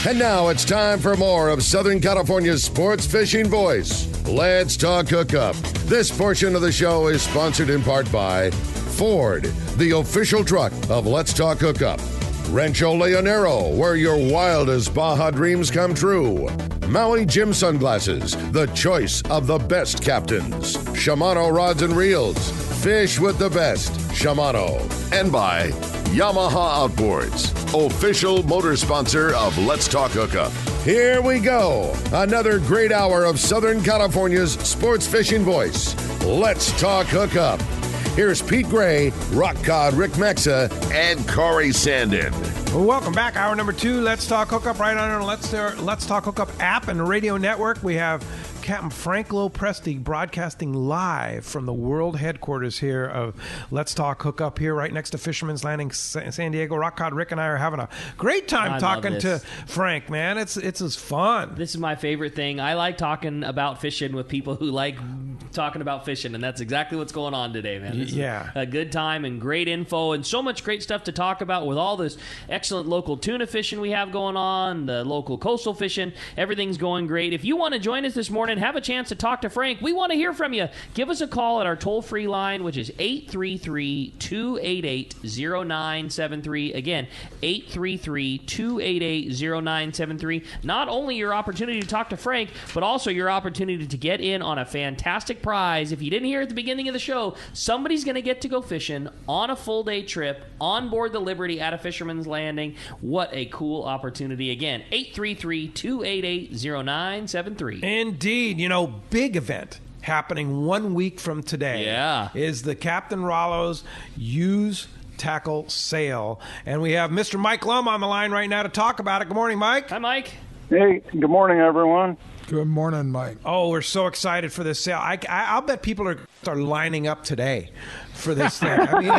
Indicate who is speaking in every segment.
Speaker 1: And now it's time for more of Southern California's sports fishing voice. Let's talk hookup. This portion of the show is sponsored in part by Ford, the official truck of Let's Talk Hookup. Rancho Leonero, where your wildest Baja dreams come true. Maui Jim Sunglasses, the choice of the best captains. Shimano Rods and Reels, fish with the best. Shimano. And by Yamaha Outboards, official motor sponsor of Let's Talk Hookup. Here we go. Another great hour of Southern California's sports fishing voice. Let's Talk Hookup. Here's Pete Gray, Rock Cod Rick Mexa, and Corey Sandin.
Speaker 2: Well, welcome back. Hour number 2, Let's Talk Hookup, right on our Let's Talk Hookup app and the radio network. We have Captain Franco Preste broadcasting live from the world headquarters here of Let's Talk Hookup here right next to Fisherman's Landing, San Diego. Rock Cod Rick and I are having a great time talking to Frank, man. It's as fun.
Speaker 3: This is my favorite thing. I like talking about fishing with people who like talking about fishing, and that's exactly what's going on today, man. This is a good time and great info and so much great stuff to talk about with all this excellent local tuna fishing we have going on, the local coastal fishing. Everything's going great. If you want to join us this morning, have a chance to talk to Frank. We want to hear from you. Give us a call at our toll-free line, which is 833-288-0973. Again, 833-288-0973. Not only your opportunity to talk to Frank, but also your opportunity to get in on a fantastic prize. If you didn't hear at the beginning of the show, somebody's going to get to go fishing on a full-day trip on board the Liberty at a Fisherman's Landing. What a cool opportunity. Again, 833-288-0973.
Speaker 2: Indeed. You know, big event happening 1 week from today is the Captain Rallo's Use Tackle Sale. And we have Mr. Mike Lum on the line right now to talk about it. Good morning, Mike.
Speaker 3: Hi, Mike.
Speaker 4: Hey, good morning, everyone.
Speaker 5: Good morning, Mike.
Speaker 2: Oh, we're so excited for this sale. I'll bet people are lining up today for this thing. I mean,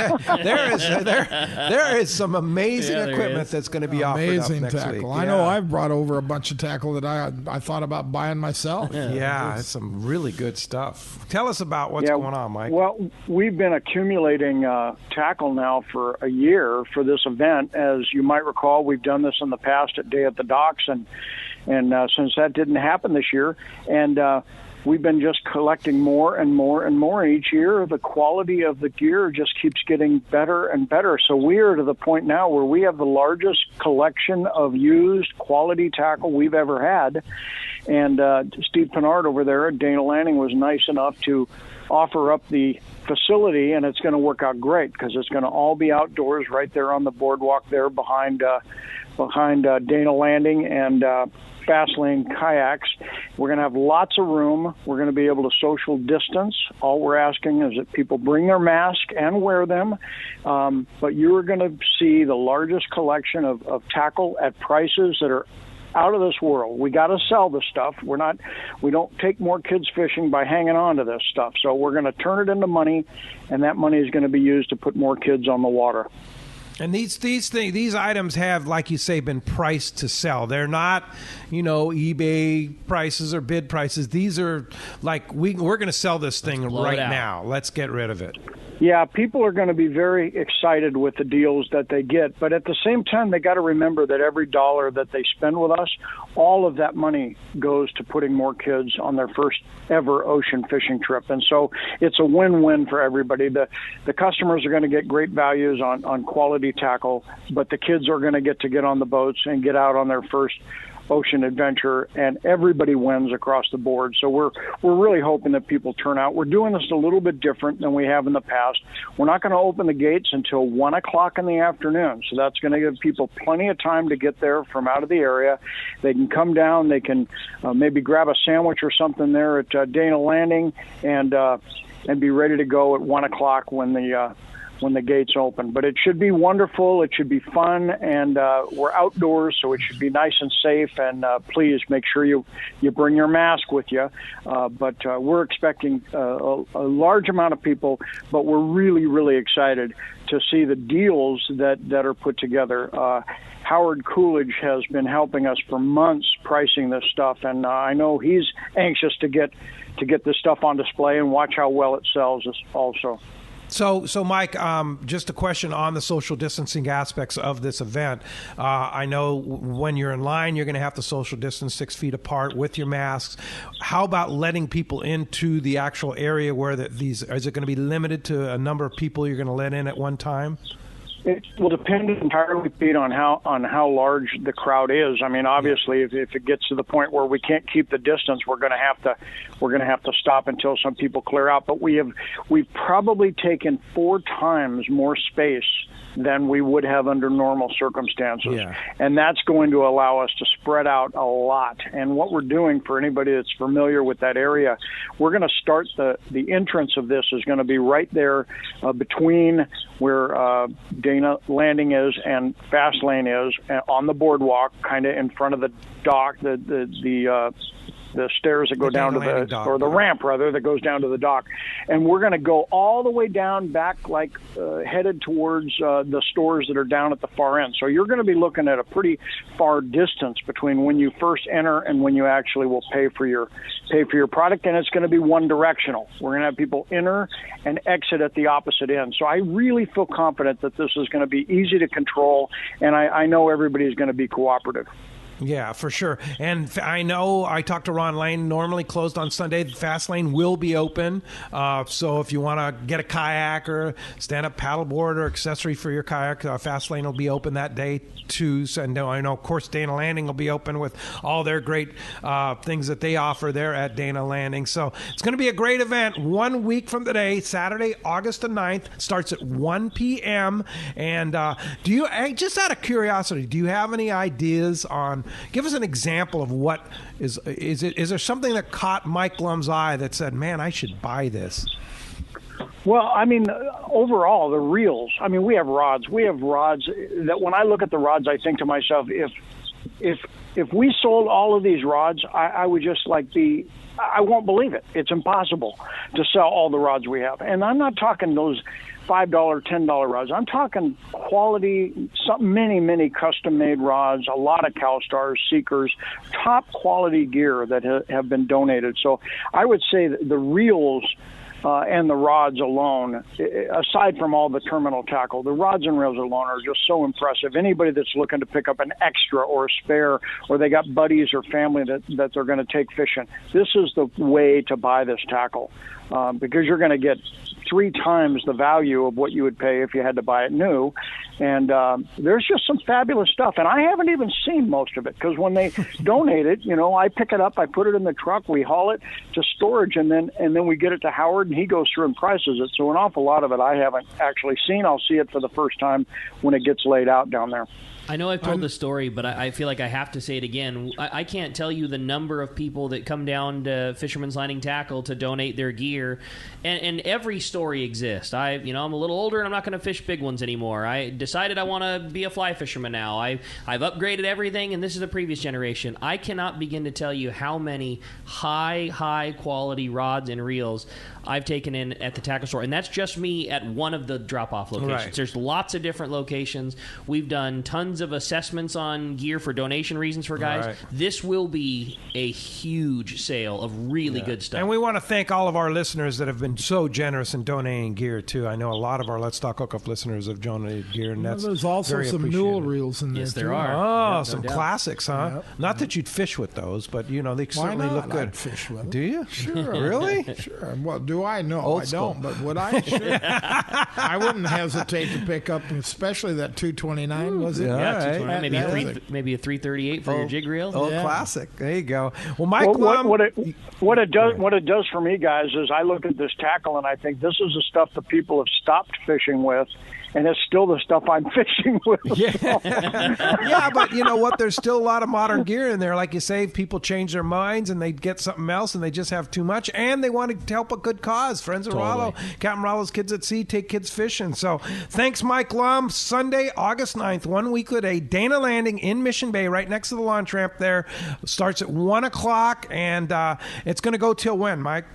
Speaker 2: there is some amazing equipment that's going to be offered up next
Speaker 5: tackle.
Speaker 2: week.
Speaker 5: I know I've brought over a bunch of tackle that I thought about buying myself.
Speaker 2: Yeah, it's some really good stuff. Tell us about what's going on, Mike.
Speaker 4: Well, we've been accumulating tackle now for a year for this event. As you might recall, we've done this in the past at Day at the Docks, and since that didn't happen this year, and we've been just collecting more and more and more each year. The quality of the gear just keeps getting better and better. So we are to the point now where we have the largest collection of used quality tackle we've ever had. And Steve Pinard over there at Dana Landing was nice enough to offer up the facility, and it's going to work out great because it's going to all be outdoors right there on the boardwalk there behind Dana Landing and Fastlane Kayaks. We're going to have lots of room. We're going to be able to social distance. All we're asking is that people bring their mask and wear them. But you're going to see the largest collection of tackle at prices that are out of this world. We got to sell this stuff. We don't take more kids fishing by hanging on to this stuff. So we're going to turn it into money, and that money is going to be used to put more kids on the water.
Speaker 2: And these items have, like you say, been priced to sell. They're not, eBay prices or bid prices. These are like we're going to sell this thing right now. Let's get rid of it.
Speaker 4: Yeah, people are going to be very excited with the deals that they get, but at the same time, they got to remember that every dollar that they spend with us, all of that money goes to putting more kids on their first ever ocean fishing trip, and so it's a win-win for everybody. The customers are going to get great values on quality tackle, but the kids are going to get on the boats and get out on their first ocean adventure, and everybody wins across the board. So we're really hoping that people turn out. We're doing this a little bit different than we have in the past. We're not going to open the gates until 1 o'clock in the afternoon, so that's going to give people plenty of time to get there from out of the area. They can come down, they can maybe grab a sandwich or something there at Dana Landing and be ready to go at 1 o'clock when the gates open. But it should be wonderful. It should be fun, and we're outdoors, so it should be nice and safe. And please make sure you bring your mask with you. But we're expecting a large amount of people, but we're really, really excited to see the deals that are put together. Howard Coolidge has been helping us for months pricing this stuff, and I know he's anxious to get this stuff on display and watch how well it sells also.
Speaker 2: So Mike, just a question on the social distancing aspects of this event. I know when you're in line, you're going to have to social distance 6 feet apart with your masks. How about letting people into the actual area where is it going to be limited to a number of people you're going to let in at one time?
Speaker 4: It will depend entirely, Pete, on how large the crowd is. I mean, obviously, if it gets to the point where we can't keep the distance, we're going to have to stop until some people clear out. But we've probably taken 4 times more space than we would have under normal circumstances. And that's going to allow us to spread out a lot. And what we're doing, for anybody that's familiar with that area, we're going to start the entrance of this is going to be right there between where Dana Landing is and Fast Lane is, on the boardwalk, kind of in front of the dock, the stairs that go down to the dock, or the ramp rather, that goes down to the dock. And we're going to go all the way down back, headed towards the stores that are down at the far end. So you're going to be looking at a pretty far distance between when you first enter and when you actually will pay for your product, and it's going to be one directional. We're going to have people enter and exit at the opposite end. So I really feel confident that this is going to be easy to control, and I know everybody is going to be cooperative.
Speaker 2: Yeah, for sure. And I know I talked to Ron Lane, normally closed on Sunday. The Fast Lane will be open. So if you want to get a kayak or stand-up paddleboard or accessory for your kayak, Fast Lane will be open that day too. So I know, of course, Dana Landing will be open with all their great things that they offer there at Dana Landing. So it's going to be a great event. 1 week from today, Saturday, August the 9th, starts at 1 p.m. And just out of curiosity, do you have any ideas on, give us an example of what is there something that caught Mike Lum's eye that said, man, I should buy this?
Speaker 4: Well, I mean, overall, the reels, I mean, we have rods that when I look at the rods, I think to myself, if we sold all of these rods, I would just I won't believe it. It's impossible to sell all the rods we have. And I'm not talking those $5, $10 rods. I'm talking quality, many custom-made rods, a lot of CalStars, Seekers, top quality gear that have been donated. So I would say that the reels and the rods alone, aside from all the terminal tackle, the rods and reels alone are just so impressive. Anybody that's looking to pick up an extra or a spare, or they got buddies or family that they're going to take fishing, this is the way to buy this tackle, because you're going to get 3 times the value of what you would pay if you had to buy it new. And there's just some fabulous stuff. And I haven't even seen most of it, because when they donate it, I pick it up, I put it in the truck, we haul it to storage, and then we get it to Howard, and he goes through and prices it. So an awful lot of it I haven't actually seen. I'll see it for the first time when it gets laid out down there.
Speaker 3: I know I've told the story, but I feel like I have to say it again. I can't tell you the number of people that come down to Fisherman's Landing Tackle to donate their gear, and every story exists. I'm a little older, and I'm not going to fish big ones anymore. I decided I want to be a fly fisherman now. I've upgraded everything, and this is the previous generation. I cannot begin to tell you how many high quality rods and reels I've taken in at the tackle store, and that's just me at one of the drop-off locations.
Speaker 2: Right.
Speaker 3: There's lots of different locations. We've done tons of assessments on gear for donation reasons for guys.
Speaker 2: Right.
Speaker 3: This will be a huge sale of really good stuff.
Speaker 2: And we want to thank all of our listeners that have been so generous in donating gear too. I know a lot of our Let's Talk Hookup listeners have donated gear, and that's
Speaker 5: there's also
Speaker 2: very
Speaker 5: some newel reels in there.
Speaker 3: Yes, there
Speaker 5: too.
Speaker 3: are.
Speaker 2: Oh, some classics, huh?
Speaker 5: Yep.
Speaker 2: Not that you'd fish with those, but they certainly look good.
Speaker 5: I'd fish with them.
Speaker 2: Do you?
Speaker 5: Sure.
Speaker 2: Really?
Speaker 5: Sure. Well, do I know?
Speaker 2: Old
Speaker 5: I
Speaker 2: school.
Speaker 5: don't, but would I? Sure. I wouldn't hesitate to pick up, especially that 229. Was it?
Speaker 2: Yeah,
Speaker 3: Yeah,
Speaker 2: right.
Speaker 3: maybe a 338 for your jig reel.
Speaker 2: Oh,
Speaker 5: Yeah.
Speaker 2: classic. There you go. Well, Mike,
Speaker 4: What it does for me, guys, is I look at this tackle and I think this is the stuff that people have stopped fishing with, and it's still the stuff I'm fishing with.
Speaker 2: Yeah, but you know what? There's still a lot of modern gear in there. Like you say, people change their minds and they get something else and they just have too much, and they want to help a good cause. Friends of Rallo, Captain Rallo's Kids at Sea, take kids fishing. So thanks, Mike Lum. Sunday, August 9th, 1 week today, Dana Landing in Mission Bay, right next to the launch ramp there. Starts at 1 o'clock, and it's going to go till when, Mike?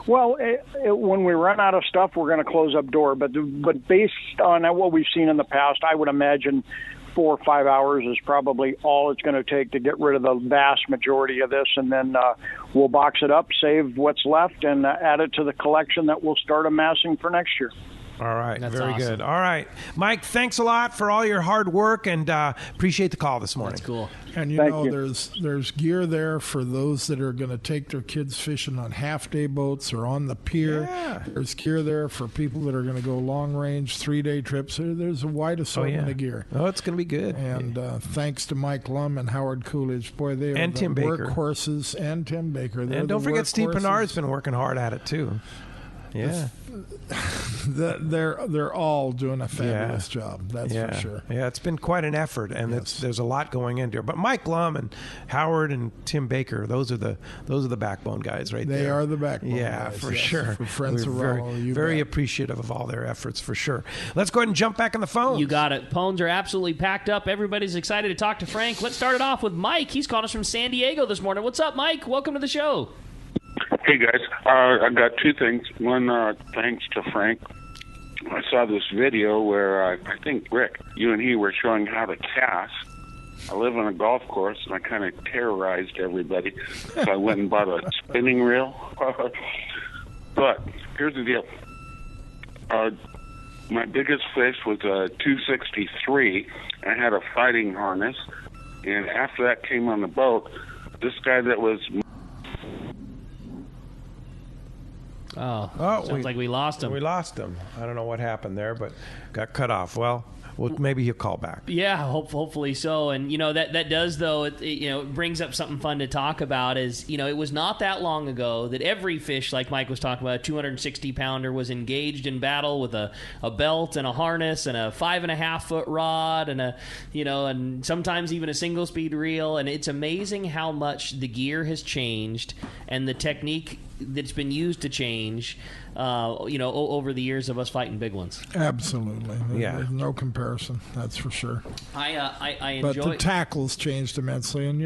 Speaker 4: Well, when we run out of stuff, we're going to close up door. But based on what we've seen in the past, I would imagine 4 or 5 hours is probably all it's going to take to get rid of the vast majority of this, and then we'll box it up, save what's left, and add it to the collection that we'll start amassing for next year.
Speaker 2: All right.
Speaker 3: That's
Speaker 2: very
Speaker 3: awesome.
Speaker 2: good. All right. Mike, thanks a lot for all your hard work, and appreciate the call this morning.
Speaker 3: That's cool.
Speaker 5: And
Speaker 4: Thank you.
Speaker 5: there's gear there for those that are going to take their kids fishing on half-day boats or on the pier.
Speaker 2: Yeah.
Speaker 5: There's gear there for people that are going to go long-range, 3-day trips. There's a wide assortment of gear.
Speaker 2: Oh, it's going to be good.
Speaker 5: And thanks to Mike Lum and Howard Coolidge. Boy, they are
Speaker 2: And
Speaker 5: the
Speaker 2: Tim Baker.
Speaker 5: workhorses, and Tim Baker. They're
Speaker 2: And don't
Speaker 5: the
Speaker 2: forget Steve
Speaker 5: workhorses.
Speaker 2: Pinard's been working hard at it, too. Yeah.
Speaker 5: They're all doing a fabulous job. That's for sure.
Speaker 2: Yeah, it's been quite an effort, and there's a lot going into it. But Mike Lum and Howard and Tim Baker, those are the backbone guys right there.
Speaker 5: They are the backbone
Speaker 2: Yeah,
Speaker 5: guys,
Speaker 2: for
Speaker 5: yes.
Speaker 2: sure.
Speaker 5: For friends of Rallo,
Speaker 2: very appreciative of all their efforts, for sure. Let's go ahead and jump back on the phone.
Speaker 3: You got it. Phones are absolutely packed up. Everybody's excited to talk to Frank. Let's start it off with Mike. He's calling us from San Diego this morning. What's up, Mike? Welcome to the show.
Speaker 6: Hey, guys. I got two things. One, thanks to Frank. I saw this video where I think, Rick, you and he were showing how to cast. I live on a golf course, and I kind of terrorized everybody. So I went and bought a spinning reel. But here's the deal. My biggest fish was a 263. I had a fighting harness. And after that came on the boat, this guy that was...
Speaker 3: Oh, sounds like we lost him.
Speaker 2: We lost him. I don't know what happened there, but got cut off. Well, maybe he'll call back.
Speaker 3: Yeah, hopefully so. And, that does, though, it brings up something fun to talk about is, it was not that long ago that every fish, like Mike was talking about, a 260-pounder was engaged in battle with a belt and a harness and a 5.5-foot rod and and sometimes even a single-speed reel. And it's amazing how much the gear has changed and the technique that's been used to change, over the years of us fighting big ones.
Speaker 5: Absolutely.
Speaker 2: Yeah.
Speaker 5: There's no comparison, that's for sure.
Speaker 3: I enjoy.
Speaker 5: But the tackles changed immensely, and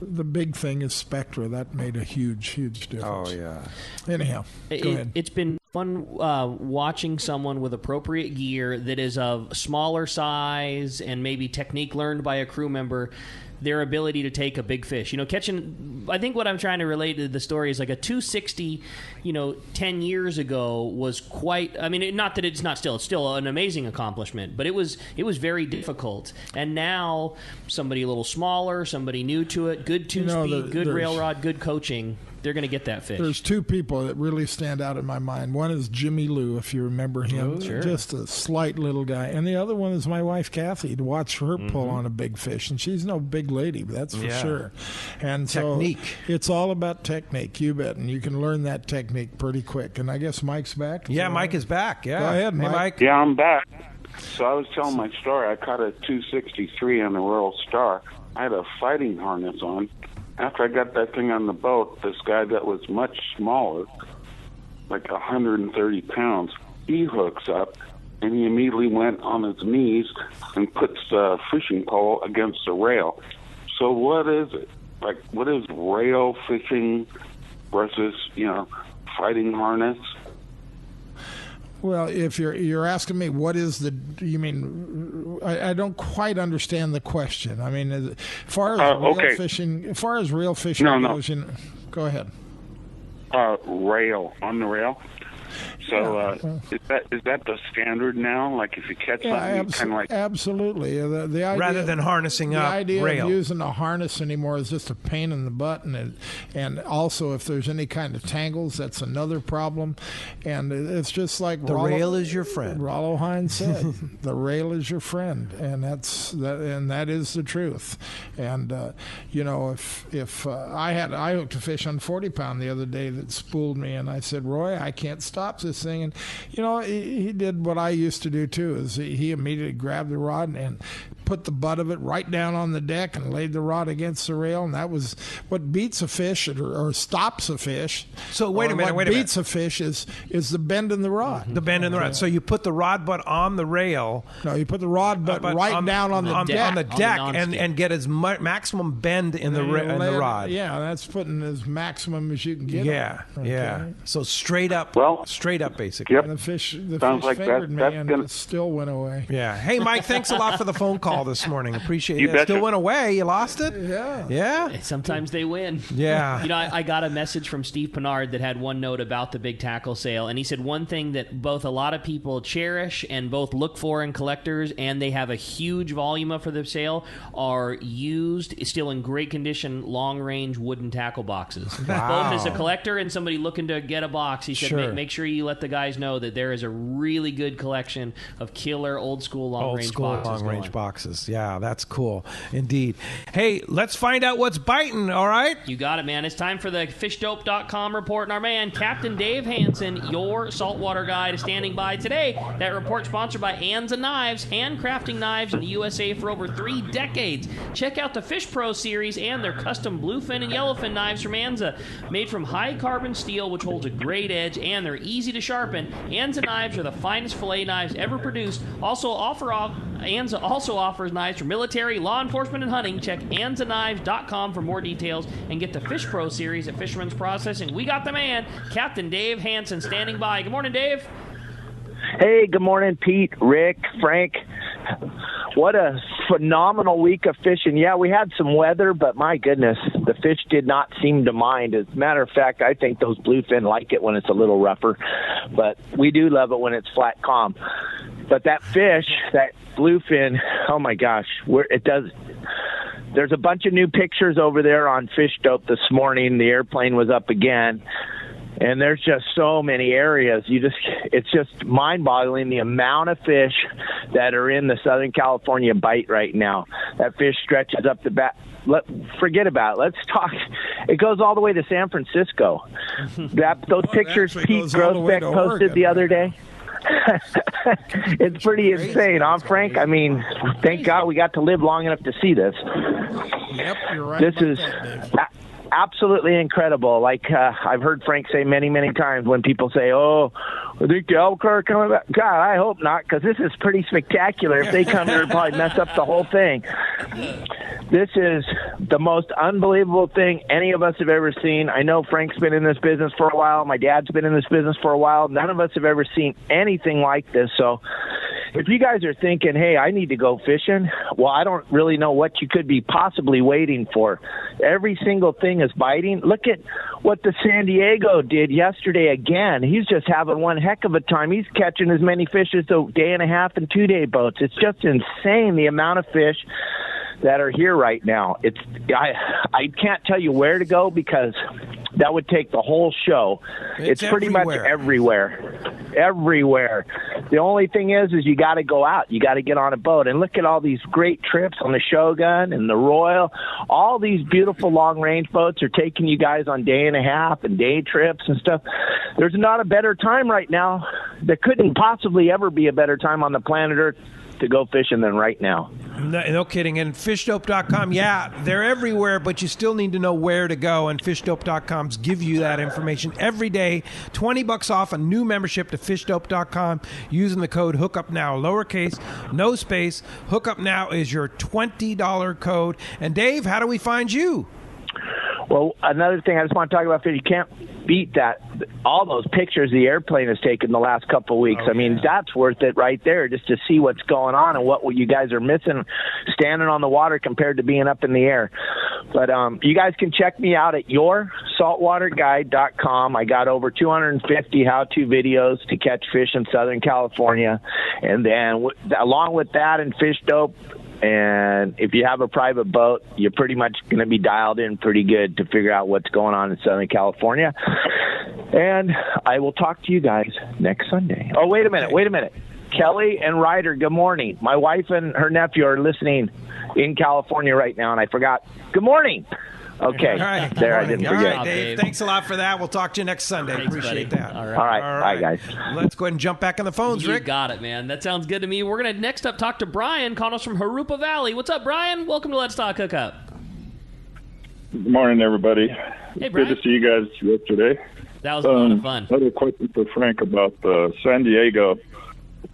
Speaker 5: the big thing is Spectra. That made a huge difference.
Speaker 2: Oh yeah.
Speaker 5: Anyhow, go ahead.
Speaker 3: It's been fun watching someone with appropriate gear that is of smaller size and maybe technique learned by a crew member, their ability to take a big fish. Catching, I think what I'm trying to relate to the story is like a 260, 10 years ago was quite, not that it's not still, it's still an amazing accomplishment, but it was very difficult. And now somebody a little smaller, somebody new to it, good two-speed, good rail rod, good coaching, they're going to get that fish.
Speaker 5: There's two people that really stand out in my mind. One is Jimmy Lou, if you remember him.
Speaker 3: Oh, sure.
Speaker 5: Just a slight little guy. And the other one is my wife, Kathy, to watch her pull on a big fish. And she's no big lady, that's for sure. And
Speaker 2: technique.
Speaker 5: So it's all about technique, you bet. And you can learn that technique pretty quick. And I guess Mike's back?
Speaker 2: Yeah, Mike is back. Yeah.
Speaker 5: Go ahead, Mike.
Speaker 2: Hey, Mike.
Speaker 6: Yeah, I'm back. So I was telling my story. I caught a 263 on the Royal Star. I had a fighting harness on. After I got that thing on the boat, this guy that was much smaller, like 130 pounds, he hooks up, and he immediately went on his knees and puts the fishing pole against the rail. So what is it? Like, what is rail fishing versus, fighting harness?
Speaker 5: Well, if you're asking me what is you mean, I don't quite understand the question. As far as real fishing goes, go ahead.
Speaker 6: Rail, on the rail. So is that the standard now? Like if you catch something, kind of like
Speaker 5: absolutely. The idea,
Speaker 2: rather than harnessing up rail.
Speaker 5: The idea of using a harness anymore is just a pain in the butt, and also if there's any kind of tangles, that's another problem. And it's just like
Speaker 2: the rail is your friend.
Speaker 5: Rallo Hines said, "The rail is your friend," and that is the truth. And if I hooked a fish on 40-pound the other day that spooled me, and I said, "Roy, I can't stop this thing," and he did what I used to do too. Is he immediately grabbed the rod and put the butt of it right down on the deck and laid the rod against the rail, and that was what beats a fish or stops a fish.
Speaker 2: So wait a minute.
Speaker 5: What beats a fish is the bend in the rod.
Speaker 2: The bend in the rod. So you put the rod butt on the rail.
Speaker 5: No, you put the rod butt right down on the deck.
Speaker 2: On the deck, and get as maximum bend in the rod.
Speaker 5: Yeah, that's putting as maximum as you can get.
Speaker 2: Yeah. So straight up. Straight up, basically.
Speaker 6: Yep.
Speaker 5: And the fish
Speaker 6: like
Speaker 5: fingered me, and
Speaker 6: gonna...
Speaker 5: it still went away.
Speaker 2: Yeah. Hey, Mike, thanks a lot for the phone call, call this morning. Appreciate
Speaker 7: You
Speaker 2: it.
Speaker 7: betcha.
Speaker 2: Still went away. You lost it? Yeah.
Speaker 3: Sometimes they win.
Speaker 2: Yeah.
Speaker 3: I got a message from Steve Pennard that had one note about the big tackle sale, and he said one thing that both a lot of people cherish and both look for in collectors, and they have a huge volume of for the sale, are used, still in great condition, long-range wooden tackle boxes.
Speaker 2: Wow.
Speaker 3: Both as a collector and somebody looking to get a box, he said,
Speaker 2: Sure.
Speaker 3: make sure you let the guys know that there is a really good collection of killer old-school long-range
Speaker 2: boxes. Yeah, that's cool. Indeed. Hey, let's find out what's biting, all right?
Speaker 3: You got it, man. It's time for the fishdope.com report, and our man, Captain Dave Hansen, your saltwater guide, is standing by today. That report sponsored by Anza Knives, handcrafting knives in the USA for over 3 decades. Check out the Fish Pro series and their custom bluefin and yellowfin knives from Anza, made from high-carbon steel, which holds a great edge, and they're easy to sharpen. Anza knives are the finest fillet knives ever produced. Anza also offers knives for military, law enforcement, and hunting. Check AnzaKnives.com for more details and get the Fish Pro series at Fisherman's Processing. We got the man, Captain Dave Hansen, standing by. Good morning, Dave.
Speaker 8: Hey, good morning, Pete, Rick, Frank. What a phenomenal week of fishing. Yeah, we had some weather, but my goodness, the fish did not seem to mind. As a matter of fact, I think those bluefin like it when it's a little rougher, but we do love it when it's flat calm. But that fish, that bluefin, oh my gosh, there's a bunch of new pictures over there on Fish Dope this morning. The airplane was up again. And there's just so many areas. It's just mind-boggling the amount of fish that are in the Southern California bite right now. That fish stretches up the back. Forget about it. Let's talk. It goes all the way to San Francisco. Those pictures Pete Grosbeck posted the other day. It's pretty insane, huh, Frank? I mean, thank God we got to live long enough to see this.
Speaker 5: Yep, you're right.
Speaker 8: This is absolutely incredible. Like I've heard Frank say many, many times when people say, "Oh, I think the elk are coming back." God, I hope not, because this is pretty spectacular. If they come here, it'll probably mess up the whole thing. This is the most unbelievable thing any of us have ever seen. I know Frank's been in this business for a while. My dad's been in this business for a while. None of us have ever seen anything like this. So if you guys are thinking, hey, I need to go fishing, well, I don't really know what you could be possibly waiting for. Every single thing is biting. Look at what the San Diego did yesterday again. He's just having one heck of a time. He's catching as many fish as a day and a half and 2-day boats. It's just insane the amount of fish that are here right now. I can't tell you where to go because that would take the whole show. It's pretty much everywhere. The only thing is you got to go out. You got to get on a boat and look at all these great trips on the Shogun and the Royal. All these beautiful long-range boats are taking you guys on day and a half and day trips and stuff. There's not a better time right now. There couldn't possibly ever be a better time on the planet Earth to go fishing than right now.
Speaker 2: No kidding. And fishdope.com, yeah, they're everywhere, but you still need to know where to go. And fishdope.com's give you that information every day. $20 off a new membership to fishdope.com using the code HookUpNow, lowercase, no space. HookUpNow is your $20 code. And Dave, how do we find you?
Speaker 8: Well, another thing I just want to talk about, you can't beat that. All those pictures the airplane has taken the last couple of weeks. I mean, that's worth it right there, just to see what's going on and what you guys are missing standing on the water compared to being up in the air. But you guys can check me out at yoursaltwaterguide.com. I got over 250 how-to videos to catch fish in Southern California. And then along with that and Fish Dope, and if you have a private boat, you're pretty much going to be dialed in pretty good to figure out what's going on in Southern California. And I will talk to you guys next Sunday. Oh, wait a minute. Kelly and Ryder, good morning. My wife and her nephew are listening in California right now, and I forgot. Good morning. Okay,
Speaker 2: right.
Speaker 8: There, I didn't forget.
Speaker 2: All right, Dave. Thanks a lot for that. We'll talk to you next Sunday.
Speaker 3: Thanks,
Speaker 2: Appreciate
Speaker 3: buddy.
Speaker 2: that.
Speaker 3: All
Speaker 8: right. Bye, guys.
Speaker 2: Let's go ahead and jump back on the phones,
Speaker 3: You
Speaker 2: Rick.
Speaker 3: got it, man. That sounds good to me. We're going to next up talk to Brian, calling us from Harupa Valley. What's up, Brian? Welcome to Let's Talk Hookup.
Speaker 9: Good morning, everybody.
Speaker 3: Hey, Brian.
Speaker 9: Good to see you guys yesterday.
Speaker 3: That was a lot of fun.
Speaker 9: I had a question for Frank about San Diego.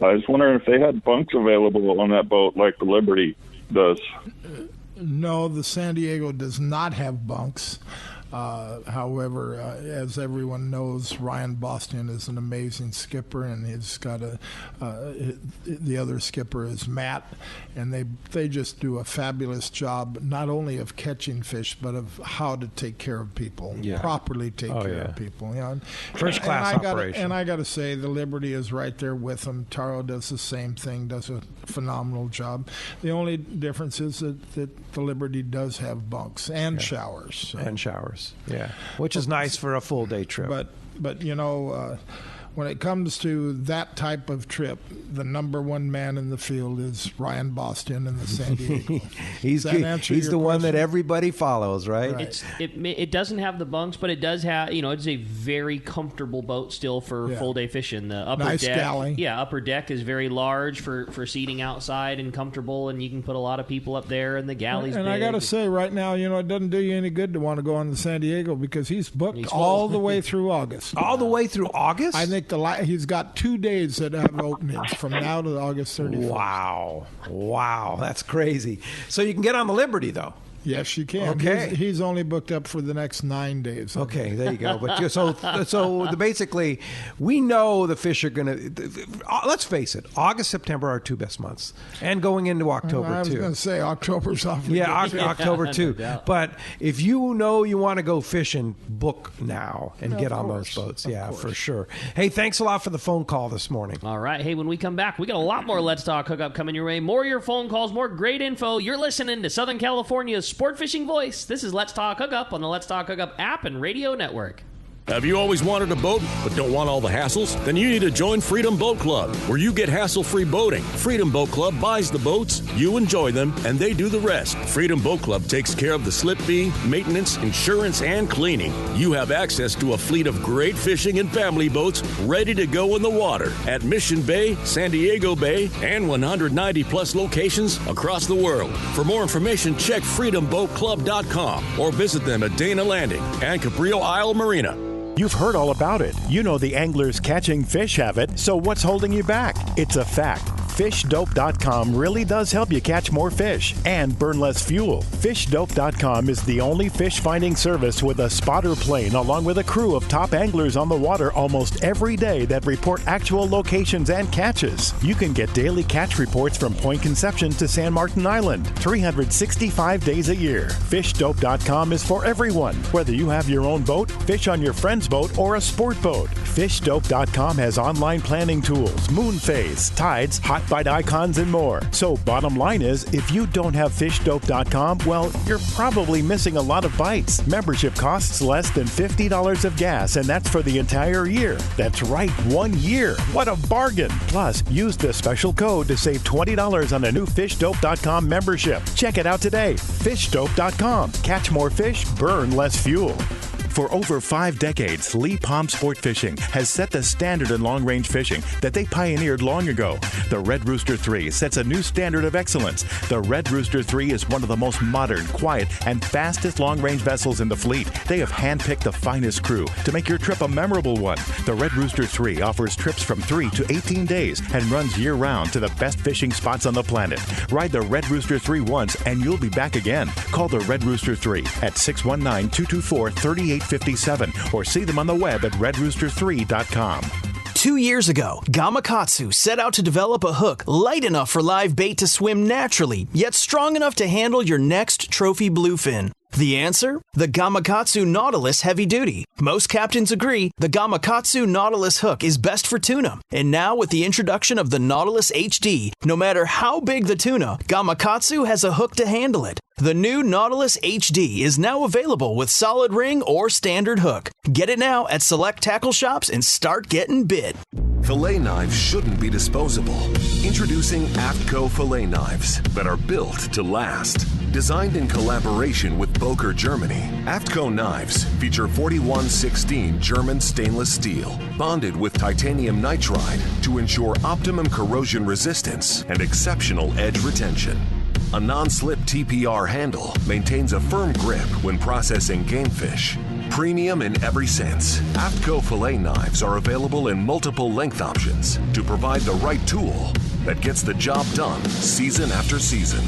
Speaker 9: I was wondering if they had bunks available on that boat like the Liberty does.
Speaker 5: No, the San Diego does not have bunks. However, as everyone knows, Ryan Boston is an amazing skipper, and he's got the other skipper is Matt, and they just do a fabulous job, not only of catching fish, but of how to take care of people, properly take care of people.
Speaker 2: First class operation.
Speaker 5: And I got to say, the Liberty is right there with them. Taro does the same thing, does a phenomenal job. The only difference is that the Liberty does have bunks and showers. So.
Speaker 2: And showers, which is nice for a full day trip.
Speaker 5: But when it comes to that type of trip, the number one man in the field is Ryan Boston in the San Diego.
Speaker 7: he's the one that everybody follows, right?
Speaker 3: It doesn't have the bunks, but it does have, it's a very comfortable boat still for full day fishing. The upper
Speaker 5: nice
Speaker 3: deck,
Speaker 5: galley.
Speaker 3: Upper deck is very large for seating outside and comfortable, and you can put a lot of people up there, and the galley's
Speaker 5: and
Speaker 3: big.
Speaker 5: I got to say, right now, it doesn't do you any good to want to go on the San Diego because he's booked all the way through August.
Speaker 2: All the way through August?
Speaker 5: I think he's got 2 days that have openings from now to August 31st.
Speaker 2: Wow, that's crazy. So you can get on the Liberty, though.
Speaker 5: Yes, you can.
Speaker 2: Okay.
Speaker 5: He's only booked up for the next 9 days.
Speaker 2: Okay, there you go. But so basically, we know the fish are going to. Let's face it, August, September are 2 best months, and going into October too.
Speaker 5: I was going to say October's off.
Speaker 2: October too. No but if you know you want to go fishing, book now and get on those boats. Yeah, for sure. Hey, thanks a lot for the phone call this morning.
Speaker 3: All right. Hey, when we come back, we got a lot more Let's Talk Hookup coming your way. More of your phone calls, more great info. You're listening to Southern California's sport fishing voice. This is Let's Talk Hookup on the Let's Talk Hookup app and radio network.
Speaker 10: Have you always wanted a boat but don't want all the hassles? Then you need to join Freedom Boat Club, where you get hassle-free boating. Freedom Boat Club buys the boats, you enjoy them, and they do the rest. Freedom Boat Club takes care of the slip fee, maintenance, insurance, and cleaning. You have access to a fleet of great fishing and family boats ready to go in the water at Mission Bay, San Diego Bay, and 190-plus locations across the world. For more information, check freedomboatclub.com or visit them at Dana Landing and Cabrillo Isle Marina.
Speaker 11: You've heard all about it. You know the anglers catching fish have it, so what's holding you back? It's a fact. FishDope.com really does help you catch more fish and burn less fuel. FishDope.com is the only fish finding service with a spotter plane along with a crew of top anglers on the water almost every day that report actual locations and catches. You can get daily catch reports from Point Conception to San Martin Island, 365 days a year. FishDope.com is for everyone, whether you have your own boat, fish on your friend's boat, or a sport boat. FishDope.com has online planning tools, moon phase, tides, hot bite icons, and more. So bottom line is, if you don't have FishDope.com, well, you're probably missing a lot of bites. Membership costs less than $50 of gas, and that's for the entire year. That's right, 1 year. What a bargain. Plus, use the special code to save $20 on a new FishDope.com membership. Check it out today. FishDope.com. Catch more fish, burn less fuel. For over 5 decades, Lee Palm Sport Fishing has set the standard in long-range fishing that they pioneered long ago. The Red Rooster 3 sets a new standard of excellence. The Red Rooster 3 is one of the most modern, quiet, and fastest long-range vessels in the fleet. They have handpicked the finest crew to make your trip a memorable one. The Red Rooster 3 offers trips from 3 to 18 days and runs year-round to the best fishing spots on the planet. Ride the Red Rooster 3 once and you'll be back again. Call the Red Rooster 3 at 619-224-3857 or see them on the web at redrooster3.com.
Speaker 12: 2 years ago, Gamakatsu set out to develop a hook light enough for live bait to swim naturally, yet strong enough to handle your next trophy bluefin. The answer? The Gamakatsu Nautilus Heavy Duty. Most captains agree the Gamakatsu Nautilus hook is best for tuna. And now with the introduction of the Nautilus HD, no matter how big the tuna, Gamakatsu has a hook to handle it. The new Nautilus HD is now available with solid ring or standard hook. Get it now at select tackle shops and start getting bit.
Speaker 13: Filet knives shouldn't be disposable. Introducing Afco filet knives that are built to last. Designed in collaboration with Boker, Germany, Afco knives feature 4116 German stainless steel, bonded with titanium nitride to ensure optimum corrosion resistance and exceptional edge retention. A non-slip TPR handle maintains a firm grip when processing game fish. Premium in every sense, Afco filet knives are available in multiple length options to provide the right tool that gets the job done season after season.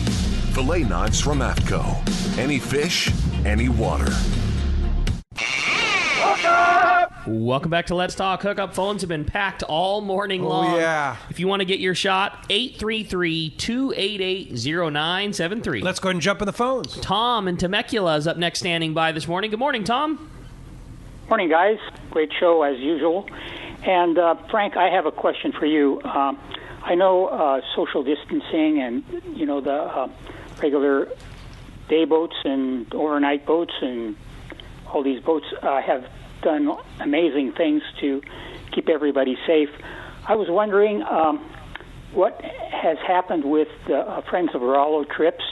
Speaker 13: Filet knives from Afco. Any fish, any water.
Speaker 3: Welcome back to Let's Talk Hookup. Phones have been packed all morning long.
Speaker 2: Oh, yeah.
Speaker 3: If you want to get your shot, 833-288-0973.
Speaker 2: Let's go ahead and jump in the phones.
Speaker 3: Tom in Temecula is up next, standing by this morning. Good morning, Tom.
Speaker 14: Morning, guys. Great show as usual. And Frank, I have a question for you. I know social distancing and the regular day boats and overnight boats and all these boats have done amazing things to keep everybody safe. I was wondering what has happened with the Friends of Rallo trips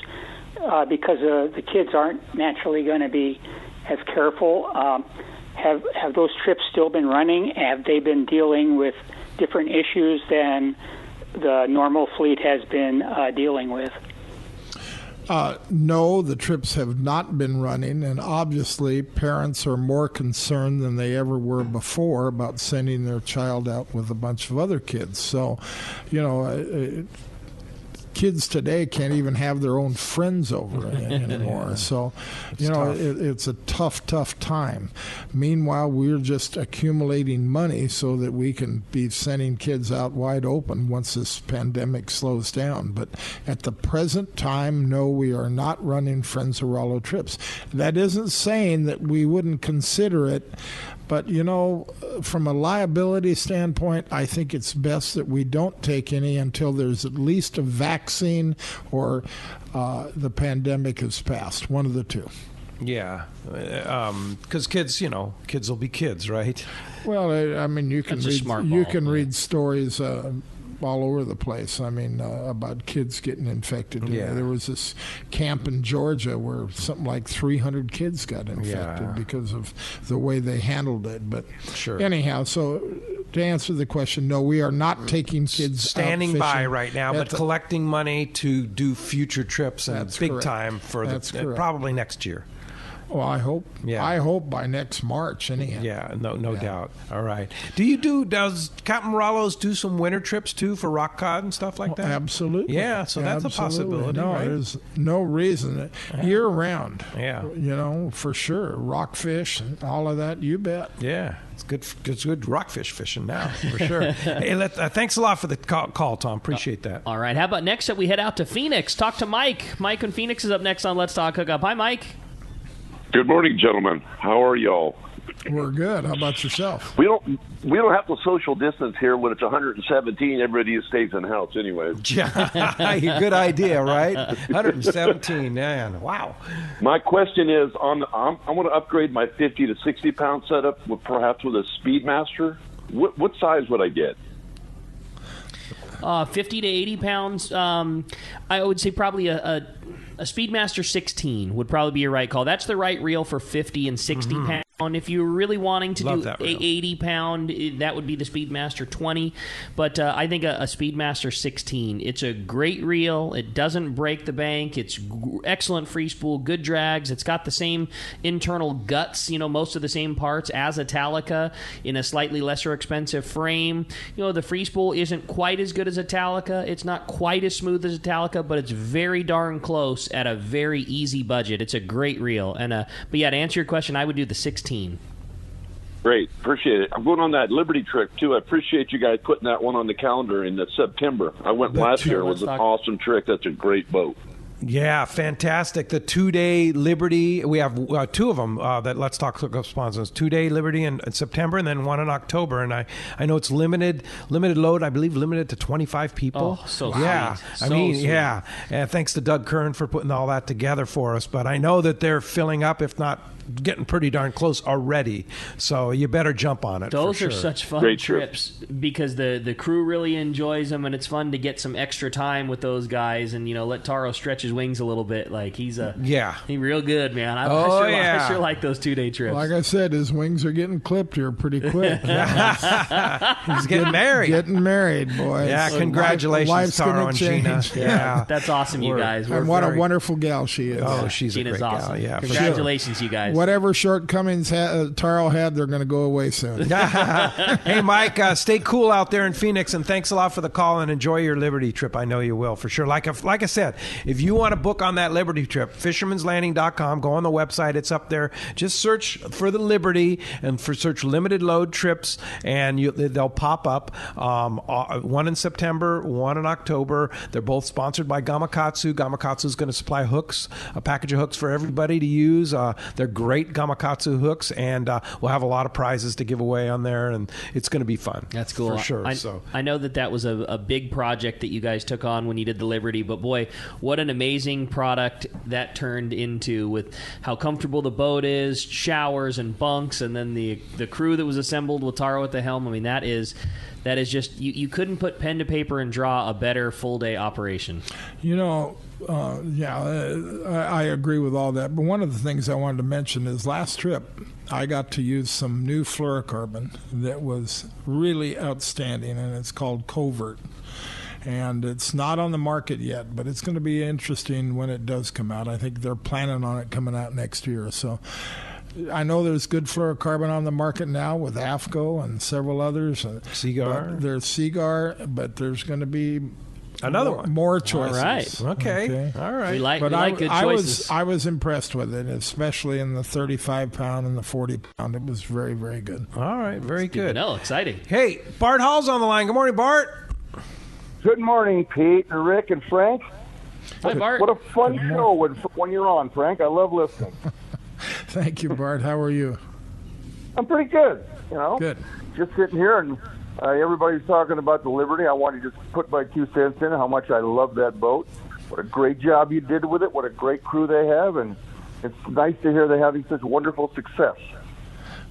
Speaker 14: because the kids aren't naturally going to be as careful. Have those trips still been running? Have they been dealing with different issues than the normal fleet has been dealing with?
Speaker 5: No, the trips have not been running, and obviously parents are more concerned than they ever were before about sending their child out with a bunch of other kids. So, kids today can't even have their own friends over anymore. So, it's a tough time. Meanwhile, we're just accumulating money so that we can be sending kids out wide open once this pandemic slows down. But at the present time, no, we are not running Friends of Rallo trips. That isn't saying that we wouldn't consider it. But, from a liability standpoint, I think it's best that we don't take any until there's at least a vaccine or the pandemic has passed. One of the two.
Speaker 2: Yeah. Because kids will be kids, right?
Speaker 5: Well, you can read stories all over the place. About kids getting infected.
Speaker 2: Yeah.
Speaker 5: There was this camp in Georgia where something like 300 kids got infected because of the way they handled it. But anyhow, so to answer the question, no, we are not taking kids
Speaker 2: standing
Speaker 5: out
Speaker 2: by
Speaker 5: fishing
Speaker 2: right now, but collecting money to do future trips and big
Speaker 5: correct.
Speaker 2: time for probably next year.
Speaker 5: Well, I hope. Yeah. I hope by next March, anyhow.
Speaker 2: Yeah, no doubt. All right. Does Captain Rallo's do some winter trips too for rock cod and stuff like that?
Speaker 5: Absolutely.
Speaker 2: Yeah, so that's a possibility.
Speaker 5: No,
Speaker 2: right?
Speaker 5: There's no reason. Year round.
Speaker 2: Yeah.
Speaker 5: For sure. Rockfish and all of that. You bet.
Speaker 2: Yeah. It's good rockfish fishing now, for sure. Hey, thanks a lot for the call, Tom. Appreciate that.
Speaker 3: All right. How about next up we head out to Phoenix? Talk to Mike. Mike in Phoenix is up next on Let's Talk Hookup. Hi, Mike.
Speaker 15: Good morning, gentlemen. How are y'all?
Speaker 5: We're good. How about yourself?
Speaker 15: We don't have to social distance here when it's 117. Everybody stays in the house anyway.
Speaker 7: Good idea, right?
Speaker 2: 117, man. Wow.
Speaker 15: My question is, I want to upgrade my 50 to 60 pound setup perhaps with a Speedmaster. What size would I get?
Speaker 3: 50 to 80 pounds. I would say probably a Speedmaster 16 would probably be your right call. That's the right reel for 50 and 60 pounds. If you're really wanting to do 80 pound, that would be the Speedmaster 20. But I think a Speedmaster 16, it's a great reel. It doesn't break the bank. It's excellent free spool, good drags. It's got the same internal guts, most of the same parts as a Talica in a slightly lesser expensive frame. The free spool isn't quite as good as a Talica. It's not quite as smooth as a Talica, but it's very darn close at a very easy budget. It's a great reel. But yeah, to answer your question, I would do the 16.
Speaker 15: Great. Appreciate it. I'm going on that Liberty trip, too. I appreciate you guys putting that one on the calendar in September. I went last year. It was an awesome trip. That's a great boat.
Speaker 2: Yeah, fantastic. The 2-day Liberty, we have two of them that Let's Talk Hookup sponsors. 2-day Liberty in September and then one in October. And I know it's limited load, I believe limited to 25 people.
Speaker 3: Oh, so
Speaker 2: yeah.
Speaker 3: Sweet.
Speaker 2: Yeah. And thanks to Doug Kern for putting all that together for us. But I know that they're filling up, if not getting pretty darn close already. So you better jump on it.
Speaker 3: Those are such fun trips because the crew really enjoys them, and it's fun to get some extra time with those guys and let Taro stretch his wings a little bit. Like he's real good, man. I sure like those 2-day trips.
Speaker 5: Like I said, his wings are getting clipped here pretty quick.
Speaker 2: He's getting married.
Speaker 5: Getting married, boy.
Speaker 2: Yeah, congratulations, Taro and Gina.
Speaker 3: Yeah, that's awesome, you guys.
Speaker 5: And what a wonderful gal she is.
Speaker 2: Oh, she's a great gal. Yeah,
Speaker 3: congratulations, you guys.
Speaker 5: whatever shortcomings Taro had, they're going to go away soon.
Speaker 2: Hey, Mike, stay cool out there in Phoenix, and thanks a lot for the call, and enjoy your Liberty trip. I know you will, for sure. Like I said, if you want to book on that Liberty trip, fishermanslanding.com, go on the website. It's up there. Just search for the Liberty and search limited load trips, and they'll pop up. One in September, one in October. They're both sponsored by Gamakatsu. Gamakatsu is going to supply hooks, a package of hooks for everybody to use. They're great Gamakatsu hooks, and we'll have a lot of prizes to give away on there, and it's going to be fun.
Speaker 3: That's cool.
Speaker 2: For sure.
Speaker 3: I know that was a big project that you guys took on when you did the Liberty, but boy, what an amazing product that turned into, with how comfortable the boat is, showers and bunks, and then the crew that was assembled with Taro at the helm. I mean, that is just, you couldn't put pen to paper and draw a better full-day operation.
Speaker 5: I agree with all that. But one of the things I wanted to mention is last trip, I got to use some new fluorocarbon that was really outstanding, and it's called Covert. And it's not on the market yet, but it's going to be interesting when it does come out. I think they're planning on it coming out next year. So I know there's good fluorocarbon on the market now with Afco and several others.
Speaker 2: Seagar.
Speaker 5: There's Seagar, but there's going to be
Speaker 2: another one.
Speaker 5: More choices.
Speaker 3: All right.
Speaker 2: Okay. All right.
Speaker 3: We like good choices.
Speaker 5: I was impressed with it, especially in the 35-pound and the 40-pound. It was very, very good.
Speaker 2: All right. Very good.
Speaker 3: No, exciting.
Speaker 2: Hey, Bart Hall's on the line. Good morning, Bart.
Speaker 16: Good morning, Pete and Rick and Frank.
Speaker 3: Hi, Bart.
Speaker 16: What a fun show when you're on, Frank. I love listening.
Speaker 5: Thank you, Bart. How are you?
Speaker 16: I'm pretty good.
Speaker 5: Good.
Speaker 16: Just sitting here, and everybody's talking about the Liberty. I want to just put my 2 cents in how much I love that boat. What a great job you did with it. What a great crew they have, and it's nice to hear they're having such wonderful success.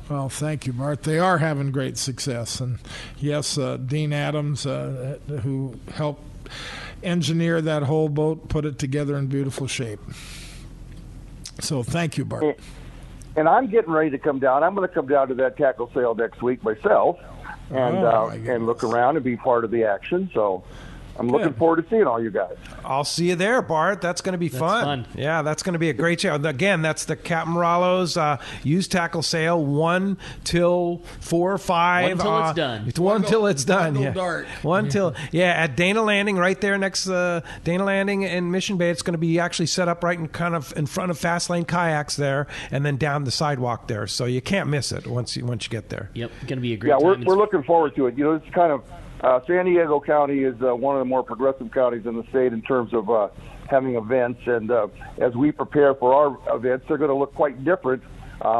Speaker 5: Well, thank you, Bart. They are having great success. And yes, Dean Adams, who helped engineer that whole boat, put it together in beautiful shape. So thank you, Bart.
Speaker 16: And I'm getting ready to come down. I'm going to come down to that tackle sale next week myself and look around and be part of the action. So I'm looking forward to seeing all you guys.
Speaker 2: I'll see you there, Bart. That's going to be fun. Yeah, that's going to be a great show. Again, that's the Captain Rallo's used tackle sale, 1 till 4 or 5.
Speaker 3: 1 till it's done.
Speaker 2: It's 1 till it's done. Yeah.
Speaker 5: Dart.
Speaker 2: 1 till at Dana Landing, right there next to Dana Landing in Mission Bay. It's going to be actually set up right in front of Fast Lane Kayaks there, and then down the sidewalk there. So you can't miss it once you get there.
Speaker 3: Yep, it's going to be a great time.
Speaker 16: We're looking forward to it. It's kind of. San Diego County is one of the more progressive counties in the state in terms of having events, and as we prepare for our events, they're going to look quite different,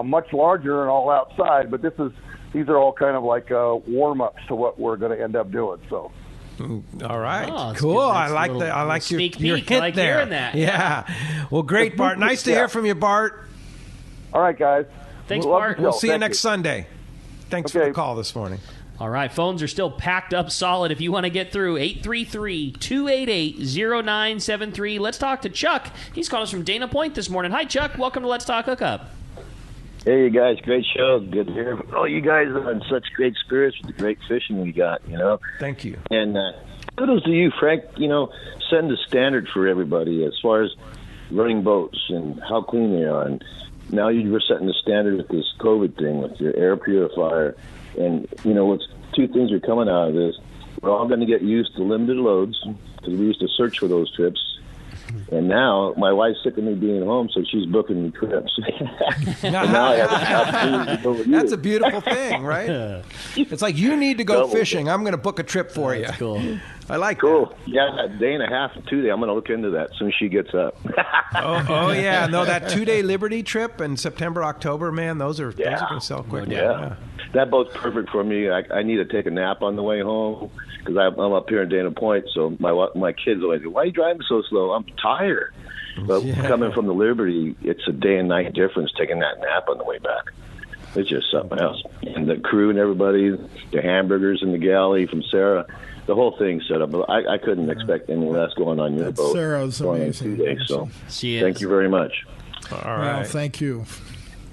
Speaker 16: much larger and all outside. But these are all kind of like warm-ups to what we're going to end up doing. So,
Speaker 2: all right,
Speaker 3: oh,
Speaker 2: cool. I like that. I like your hint there.
Speaker 3: Hearing that.
Speaker 2: Yeah. Well, great, Bart. Nice to hear from you, Bart.
Speaker 16: All right, guys.
Speaker 3: Thanks, Bart.
Speaker 2: We'll see you next Sunday. Thanks for the call this morning.
Speaker 3: All right, phones are still packed up solid if you want to get through. 833-288-0973. Let's talk to Chuck. He's calling us from Dana Point this morning. Hi, Chuck. Welcome to Let's Talk Hookup.
Speaker 17: Hey, you guys. Great show. Good to hear. Oh, you guys are in such great spirits with the great fishing we got,
Speaker 2: Thank you.
Speaker 17: And kudos to you, Frank, setting the standard for everybody as far as running boats and how clean they are. And now you were setting the standard with this COVID thing, with your air purifier. And, what's 2 things are coming out of this. We're all going to get used to limited loads because we used to search for those trips. And now my wife's sick of me being home, so she's booking me trips. And now I have an opportunity to go with you.
Speaker 2: That's a beautiful thing, right? It's like, you need to go fishing. I'm going to book a trip for you.
Speaker 3: That's cool.
Speaker 2: I like
Speaker 17: that.
Speaker 2: Yeah,
Speaker 17: a day and a half, 2 days. I'm going to look into that as soon as she gets up.
Speaker 2: oh, yeah. No, that 2-day Liberty trip in September, October, man, those are going to sell quick.
Speaker 17: Yeah. That boat's perfect for me. I need to take a nap on the way home because I'm up here in Dana Point. So my kids always go, "Why are you driving so slow?" I'm tired. But coming from the Liberty, it's a day and night difference taking that nap on the way back. It's just something else. And the crew and everybody, the hamburgers in the galley from Sarah, the whole thing set up. I couldn't expect any less going on your boat.
Speaker 5: Sarah's amazing.
Speaker 17: 2 days. So
Speaker 3: she is.
Speaker 17: Thank you very much.
Speaker 2: All right.
Speaker 5: Well, thank you.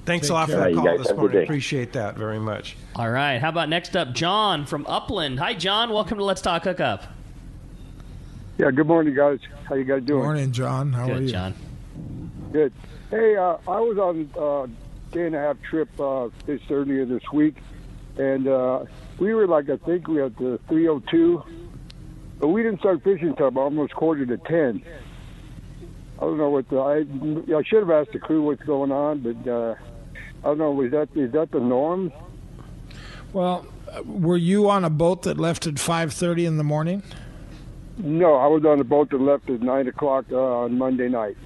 Speaker 2: Thanks a lot for the call this morning. Appreciate that very much.
Speaker 3: All right. How about next up, John from Upland. Hi, John. Welcome to Let's Talk Hookup.
Speaker 18: Yeah, good morning, guys. How you guys doing?
Speaker 5: Good morning, John. How are you?
Speaker 3: John.
Speaker 18: Good. Hey, I was on day-and-a-half trip this earlier this week, and we were like, I think we had the 302, but we didn't start fishing until almost 9:45. I don't know what I should have asked the crew what's going on, but I don't know. Is that the norm?
Speaker 5: Well, were you on a boat that left at 5:30 in the morning?
Speaker 18: No, I was on a boat that left at 9 o'clock on Monday night.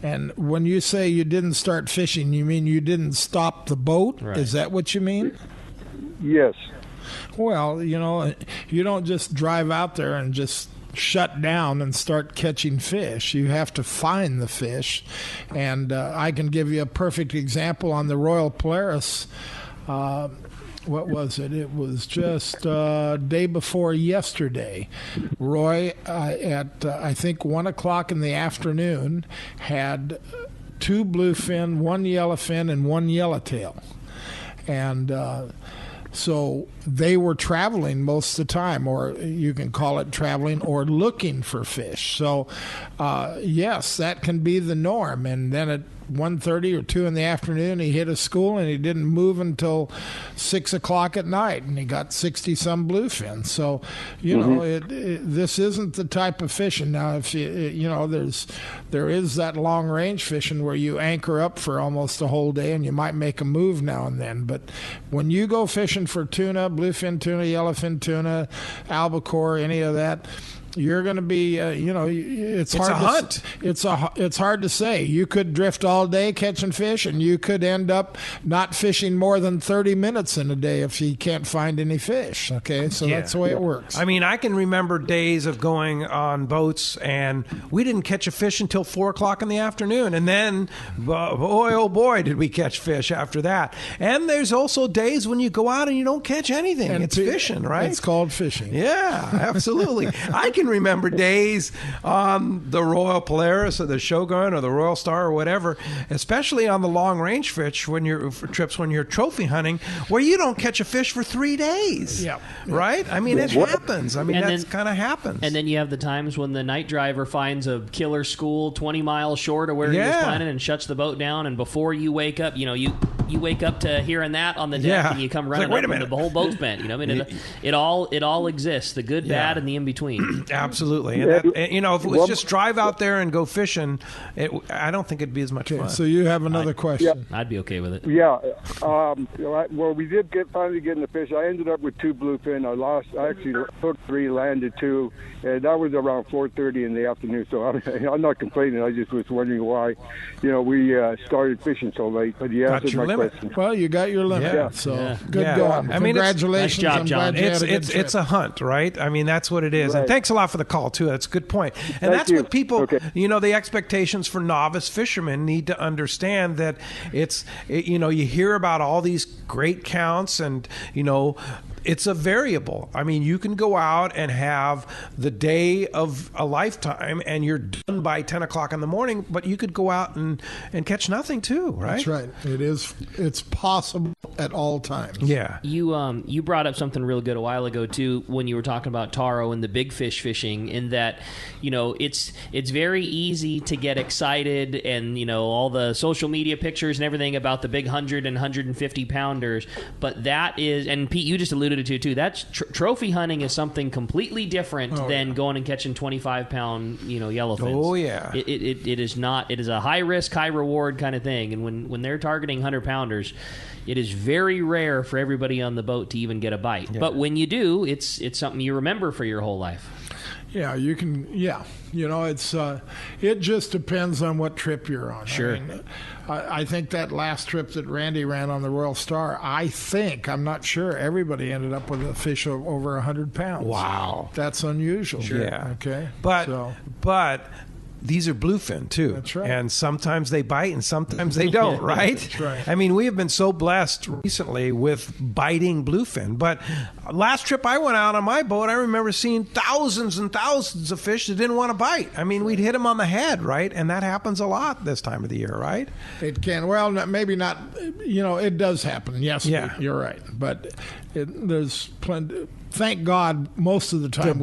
Speaker 5: And when you say you didn't start fishing, you mean you didn't stop the boat? Right. Is that what you mean?
Speaker 18: Yes.
Speaker 5: Well, you don't just drive out there and just shut down and start catching fish. You have to find the fish. And I can give you a perfect example on the Royal Polaris. What was it? It was just day before yesterday. Roy, at I think 1 o'clock in the afternoon, had 2 bluefin, 1 yellowfin, and 1 yellowtail. And so they were traveling most of the time, or you can call it traveling, or looking for fish. So, yes, that can be the norm. And then at 1:30 or 2 in the afternoon, he hit a school, and he didn't move until 6 o'clock at night, and he got 60-some bluefin. So, this isn't the type of fishing. Now, if there is that long-range fishing where you anchor up for almost a whole day, and you might make a move now and then. But when you go fishing for tuna, bluefin tuna, yellowfin tuna, albacore, any of that, you're going to be, it's hard.
Speaker 2: It's a hunt.
Speaker 5: It's hard to say. You could drift all day catching fish, and you could end up not fishing more than 30 minutes in a day if you can't find any fish. Okay, so that's the way it works.
Speaker 2: I mean, I can remember days of going on boats, and we didn't catch a fish until 4 o'clock in the afternoon, and then, boy, oh boy, did we catch fish after that. And there's also days when you go out and you don't catch anything. And it's fishing, right?
Speaker 5: It's called fishing.
Speaker 2: Yeah, absolutely. I can remember days on the Royal Polaris or the Shogun or the Royal Star or whatever, especially on the long range trips when you're trophy hunting, where you don't catch a fish for 3 days.
Speaker 5: Yeah.
Speaker 2: Right? I mean, it happens. I mean, that's kind of happens.
Speaker 3: And then you have the times when the night driver finds a killer school 20 miles short of where he was planning and shuts the boat down, and before you wake up, you wake up to hearing that on the deck, and you come running up and the whole boat's bent. It all exists, the good, bad, and the in-between.
Speaker 2: Absolutely. And if it was just drive out there and go fishing, I don't think ituld be as much fun.
Speaker 5: So you have another question.
Speaker 3: I'd be okay with it.
Speaker 18: Yeah. Well, we did finally get in the fish. I ended up with 2 bluefin. I actually took 3, landed 2, and that was around 4:30 in the afternoon. So I'm not complaining. I just was wondering why, we started fishing so late. But you answered my question.
Speaker 5: Well, you got your limit. Yeah. So good going.
Speaker 2: I mean,
Speaker 5: congratulations.
Speaker 3: Nice job, John.
Speaker 2: It's a hunt, right? I mean, that's what it is. Right. And thanks a lot for the call too. That's a good point. And that's what people, the expectations for novice fishermen need to understand, that you hear about all these great counts, and it's a variable. I mean, you can go out and have the day of a lifetime, and you're done by 10 o'clock in the morning, but you could go out and catch nothing too, right?
Speaker 5: That's right. It's possible at all times.
Speaker 2: Yeah.
Speaker 3: You brought up something real good a while ago too, when you were talking about taro and the big fish fishing, in that, it's very easy to get excited, and, all the social media pictures and everything about the big 100 and 150 pounders, but that is, and Pete, you just alluded to too, that's trophy hunting is something completely different than going and catching 25-pound yellowfins.
Speaker 2: Oh yeah.
Speaker 3: It is not. It is a high risk, high reward kind of thing, and when they're targeting 100-pounders, it is very rare for everybody on the boat to even get a bite. Yeah. But when you do, it's something you remember for your whole life.
Speaker 5: Yeah, you can. Yeah, it's it just depends on what trip you're on.
Speaker 3: Sure.
Speaker 5: I think that last trip that Randy ran on the Royal Star, I'm not sure, everybody ended up with a fish of over 100 pounds.
Speaker 2: Wow,
Speaker 5: that's unusual.
Speaker 2: Sure. Yeah.
Speaker 5: Okay.
Speaker 2: But these are bluefin too.
Speaker 5: That's right.
Speaker 2: And sometimes they bite and sometimes they don't, right?
Speaker 5: That's right.
Speaker 2: I mean, we have been so blessed recently with biting bluefin. But last trip I went out on my boat, I remember seeing thousands and thousands of fish that didn't want to bite. I mean, we'd hit them on the head, right? And that happens a lot this time of the year, right?
Speaker 5: It can. Well, maybe not. It does happen. Yes,
Speaker 2: yeah.
Speaker 5: You're right. But there's plenty. Thank God, most of the time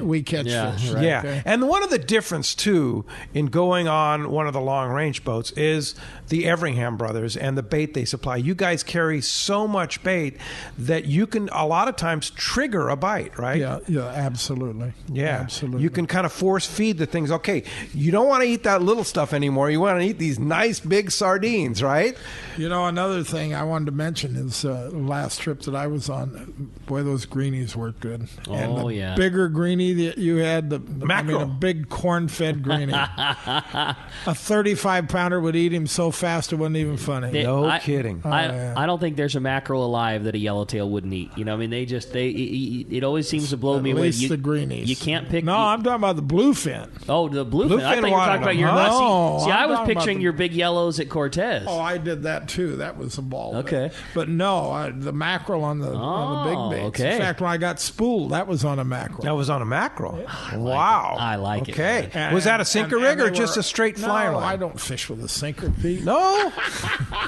Speaker 5: we catch fish.
Speaker 2: Right? Yeah, okay. And one of the difference too in going on one of the long range boats is the Everingham brothers and the bait they supply. You guys carry so much bait that you can a lot of times trigger a bite, right?
Speaker 5: Yeah, absolutely.
Speaker 2: Yeah,
Speaker 5: absolutely.
Speaker 2: You can kind of force feed the things. Okay, you don't want to eat that little stuff anymore. You want to eat these nice big sardines, right?
Speaker 5: You know, another thing I wanted to mention is last trip that I was on. Boy, those greenies worked good.
Speaker 3: Oh, yeah.
Speaker 5: Bigger greenie that you had, the mackerel. I mean, a big corn-fed greenie. A 35-pounder would eat him so fast it wasn't even funny.
Speaker 2: No kidding.
Speaker 3: I don't think there's a mackerel alive that a yellowtail wouldn't eat. You know, I mean, it always seems to blow me away.
Speaker 5: At least the greenies.
Speaker 3: You can't pick.
Speaker 5: No, I'm talking about the bluefin.
Speaker 3: Oh, the bluefin. I thought you were talking about your.
Speaker 5: No,
Speaker 3: see, I was picturing your big yellows at Cortez.
Speaker 5: Oh, I did that too. That was a ball.
Speaker 3: Okay,
Speaker 5: but no, the mackerel on the big baits.
Speaker 3: Okay.
Speaker 5: In fact, when I got spooled, that was on a mackerel.
Speaker 2: That was on a mackerel. Wow.
Speaker 3: I like it.
Speaker 2: Okay. Was that a sinker rig or just a straight fly line?
Speaker 5: No, I don't fish with a sinker, Pete.
Speaker 2: No.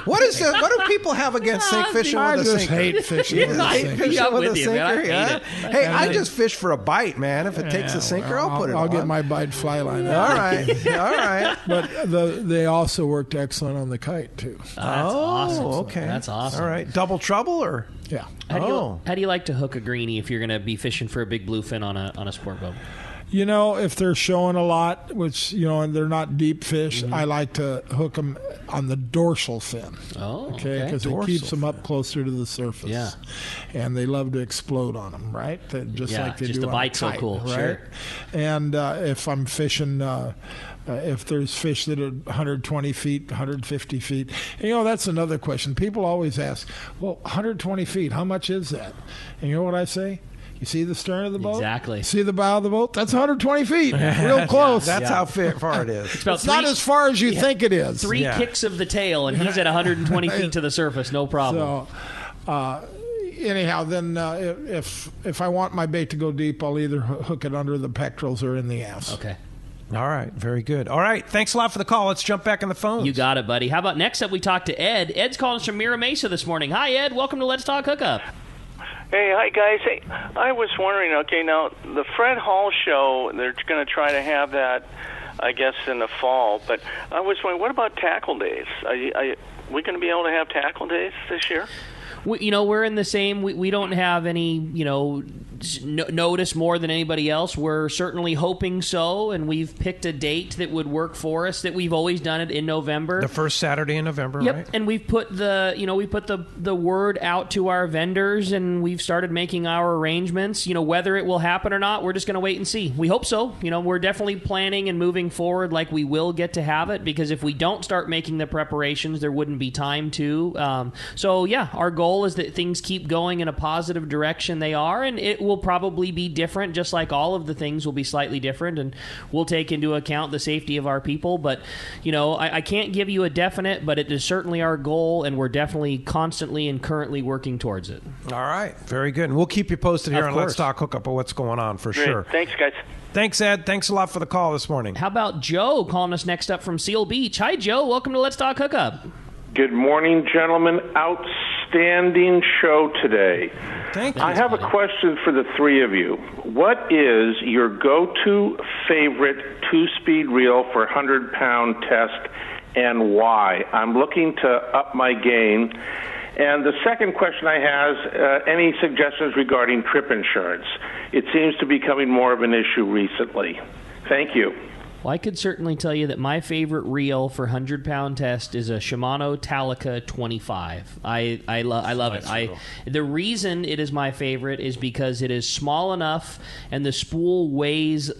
Speaker 2: What do people have against sink fishing with a sinker?
Speaker 5: I just hate fishing with a sinker.
Speaker 3: I'm with you, man. I hate it.
Speaker 2: Hey, I just fish for a bite, man. If it takes a sinker, I'll put it on.
Speaker 5: I'll get my bite fly line.
Speaker 2: All right. All right.
Speaker 5: But they also worked excellent on the kite, too.
Speaker 3: That's awesome.
Speaker 2: Okay.
Speaker 3: That's awesome.
Speaker 2: All right. Double trouble or?
Speaker 5: Yeah.
Speaker 3: How do you like to hook a greenie if you're going to be fishing for a big bluefin on a sport boat?
Speaker 5: You know, if they're showing a lot, which, you know, and they're not deep fish, I like to hook them on the dorsal fin.
Speaker 3: Oh,
Speaker 5: okay. Because it keeps them up closer to the surface.
Speaker 3: Yeah.
Speaker 5: And they love to explode on them, right? Just like they do
Speaker 3: the
Speaker 5: on
Speaker 3: bite's
Speaker 5: a kite,
Speaker 3: so cool.
Speaker 5: right?
Speaker 3: Sure.
Speaker 5: And if I'm fishing, if there's fish that are 120 feet, 150 feet, and, you know, that's another question. People always ask, well, 120 feet, how much is that? And you know what I say? You see the stern of the boat?
Speaker 3: Exactly.
Speaker 5: See the bow of the boat? That's 120 feet. Real close.
Speaker 2: That's how far it is.
Speaker 5: It's not as far as you think it is.
Speaker 3: Three kicks of the tail, and he's at 120 feet to the surface. No problem.
Speaker 5: So, anyhow, then if I want my bait to go deep, I'll either hook it under the pectorals or in the ass.
Speaker 3: Okay.
Speaker 2: All right. Very good. All right. Thanks a lot for the call. Let's jump back on the phone.
Speaker 3: You got it, buddy. How about next up we talk to Ed. Ed's calling us from Mira Mesa this morning. Hi, Ed. Welcome to Let's Talk Hookup.
Speaker 19: Hey, hi, guys. Hey, I was wondering, okay, now, the Fred Hall show, they're going to try to have that, I guess, in the fall, but I was wondering, what about tackle days? Are we going to be able to have tackle days this year?
Speaker 3: We're in the same. We don't have any, notice more than anybody else. We're certainly hoping so, and we've picked a date that would work for us. That we've always done it in November,
Speaker 2: the first Saturday in November.
Speaker 3: Yep,
Speaker 2: right?
Speaker 3: And we've put the word out to our vendors, and we've started making our arrangements. Whether it will happen or not, we're just going to wait and see. We hope so. We're definitely planning and moving forward like we will get to have it, because if we don't start making the preparations, there wouldn't be time to. So yeah, our goal is that things keep going in a positive direction. They are, and it will probably be different, just like all of the things will be slightly different, and we'll take into account the safety of our people. But I can't give you a definite, but it is certainly our goal, and we're definitely constantly and currently working towards it.
Speaker 2: All right, very good. And we'll keep you posted here on Let's Talk Hookup of what's going on for sure.
Speaker 19: Thanks, guys.
Speaker 2: Thanks, Ed. Thanks a lot for the call this morning.
Speaker 3: How about Joe calling us next up from Seal Beach? Hi, Joe. Welcome to Let's Talk Hookup.
Speaker 20: Good morning, gentlemen. Outstanding show today.
Speaker 2: Thank you.
Speaker 20: I have a question for the three of you. What is your go-to favorite two-speed reel for 100-pound test, and why? I'm looking to up my game. And the second question I have, any suggestions regarding trip insurance? It seems to be becoming more of an issue recently. Thank you.
Speaker 3: Well, I could certainly tell you that my favorite reel for 100-pound test is a Shimano Talica 25. I love it. The reason it is my favorite is because it is small enough and the spool weighs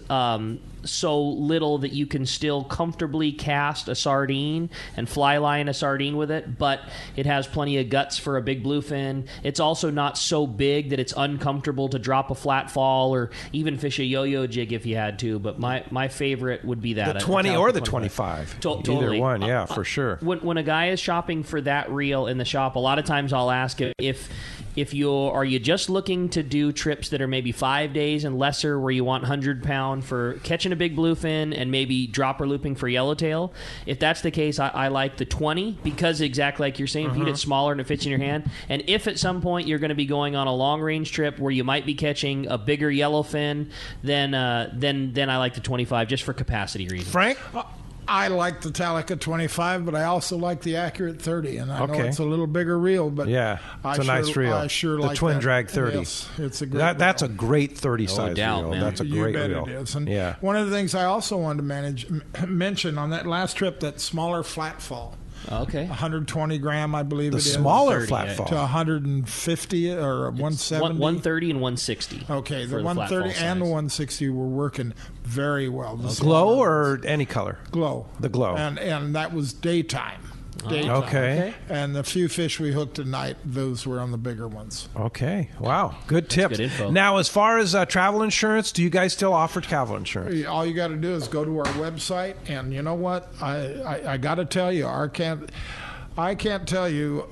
Speaker 3: so little that you can still comfortably cast a sardine and fly line a sardine with it, but it has plenty of guts for a big bluefin. It's also not so big that it's uncomfortable to drop a flat fall or even fish a yo-yo jig if you had to, but my favorite would be that.
Speaker 2: The 20 or the 25.
Speaker 3: Totally.
Speaker 2: Either one, yeah, for sure.
Speaker 3: When a guy is shopping for that reel in the shop, a lot of times I'll ask if Are you just looking to do trips that are maybe 5 days and lesser, where you want 100-pound for catching a big bluefin and maybe dropper looping for yellowtail? If that's the case, I like the 20, because exactly like you're saying, if you get smaller and it fits in your hand. And if at some point you're going to be going on a long-range trip where you might be catching a bigger yellowfin, then I like the 25 just for capacity reasons.
Speaker 2: Frank?
Speaker 5: I like the Talica 25, but I also like the Accurate 30, and I know it's a little bigger reel, but
Speaker 2: it's a nice reel.
Speaker 5: I sure
Speaker 2: the
Speaker 5: like
Speaker 2: Twin
Speaker 5: that.
Speaker 2: Drag 30.
Speaker 5: Yes, it's a great
Speaker 2: That's a great 30 size reel.
Speaker 3: Man.
Speaker 2: That's a
Speaker 5: you
Speaker 2: great
Speaker 5: bet
Speaker 2: reel.
Speaker 5: It is. And one of the things I also wanted to mention on that last trip, that smaller flat fall.
Speaker 3: Okay.
Speaker 5: 120 gram, I believe it is.
Speaker 2: The smaller flat fall.
Speaker 5: To 150 or 170?
Speaker 3: 130 and 160.
Speaker 5: Okay, the 130 and the 160 were working very well.
Speaker 2: Glow or any color?
Speaker 5: Glow.
Speaker 2: The glow.
Speaker 5: And that was daytime.
Speaker 2: Okay.
Speaker 5: And the few fish we hooked at night, those were on the bigger ones.
Speaker 2: Okay. Wow. Good tips.
Speaker 3: Good info.
Speaker 2: Now, as far as travel insurance, do you guys still offer travel insurance?
Speaker 5: All you got to do is go to our website, and you know what? I got to tell you, I can't tell you.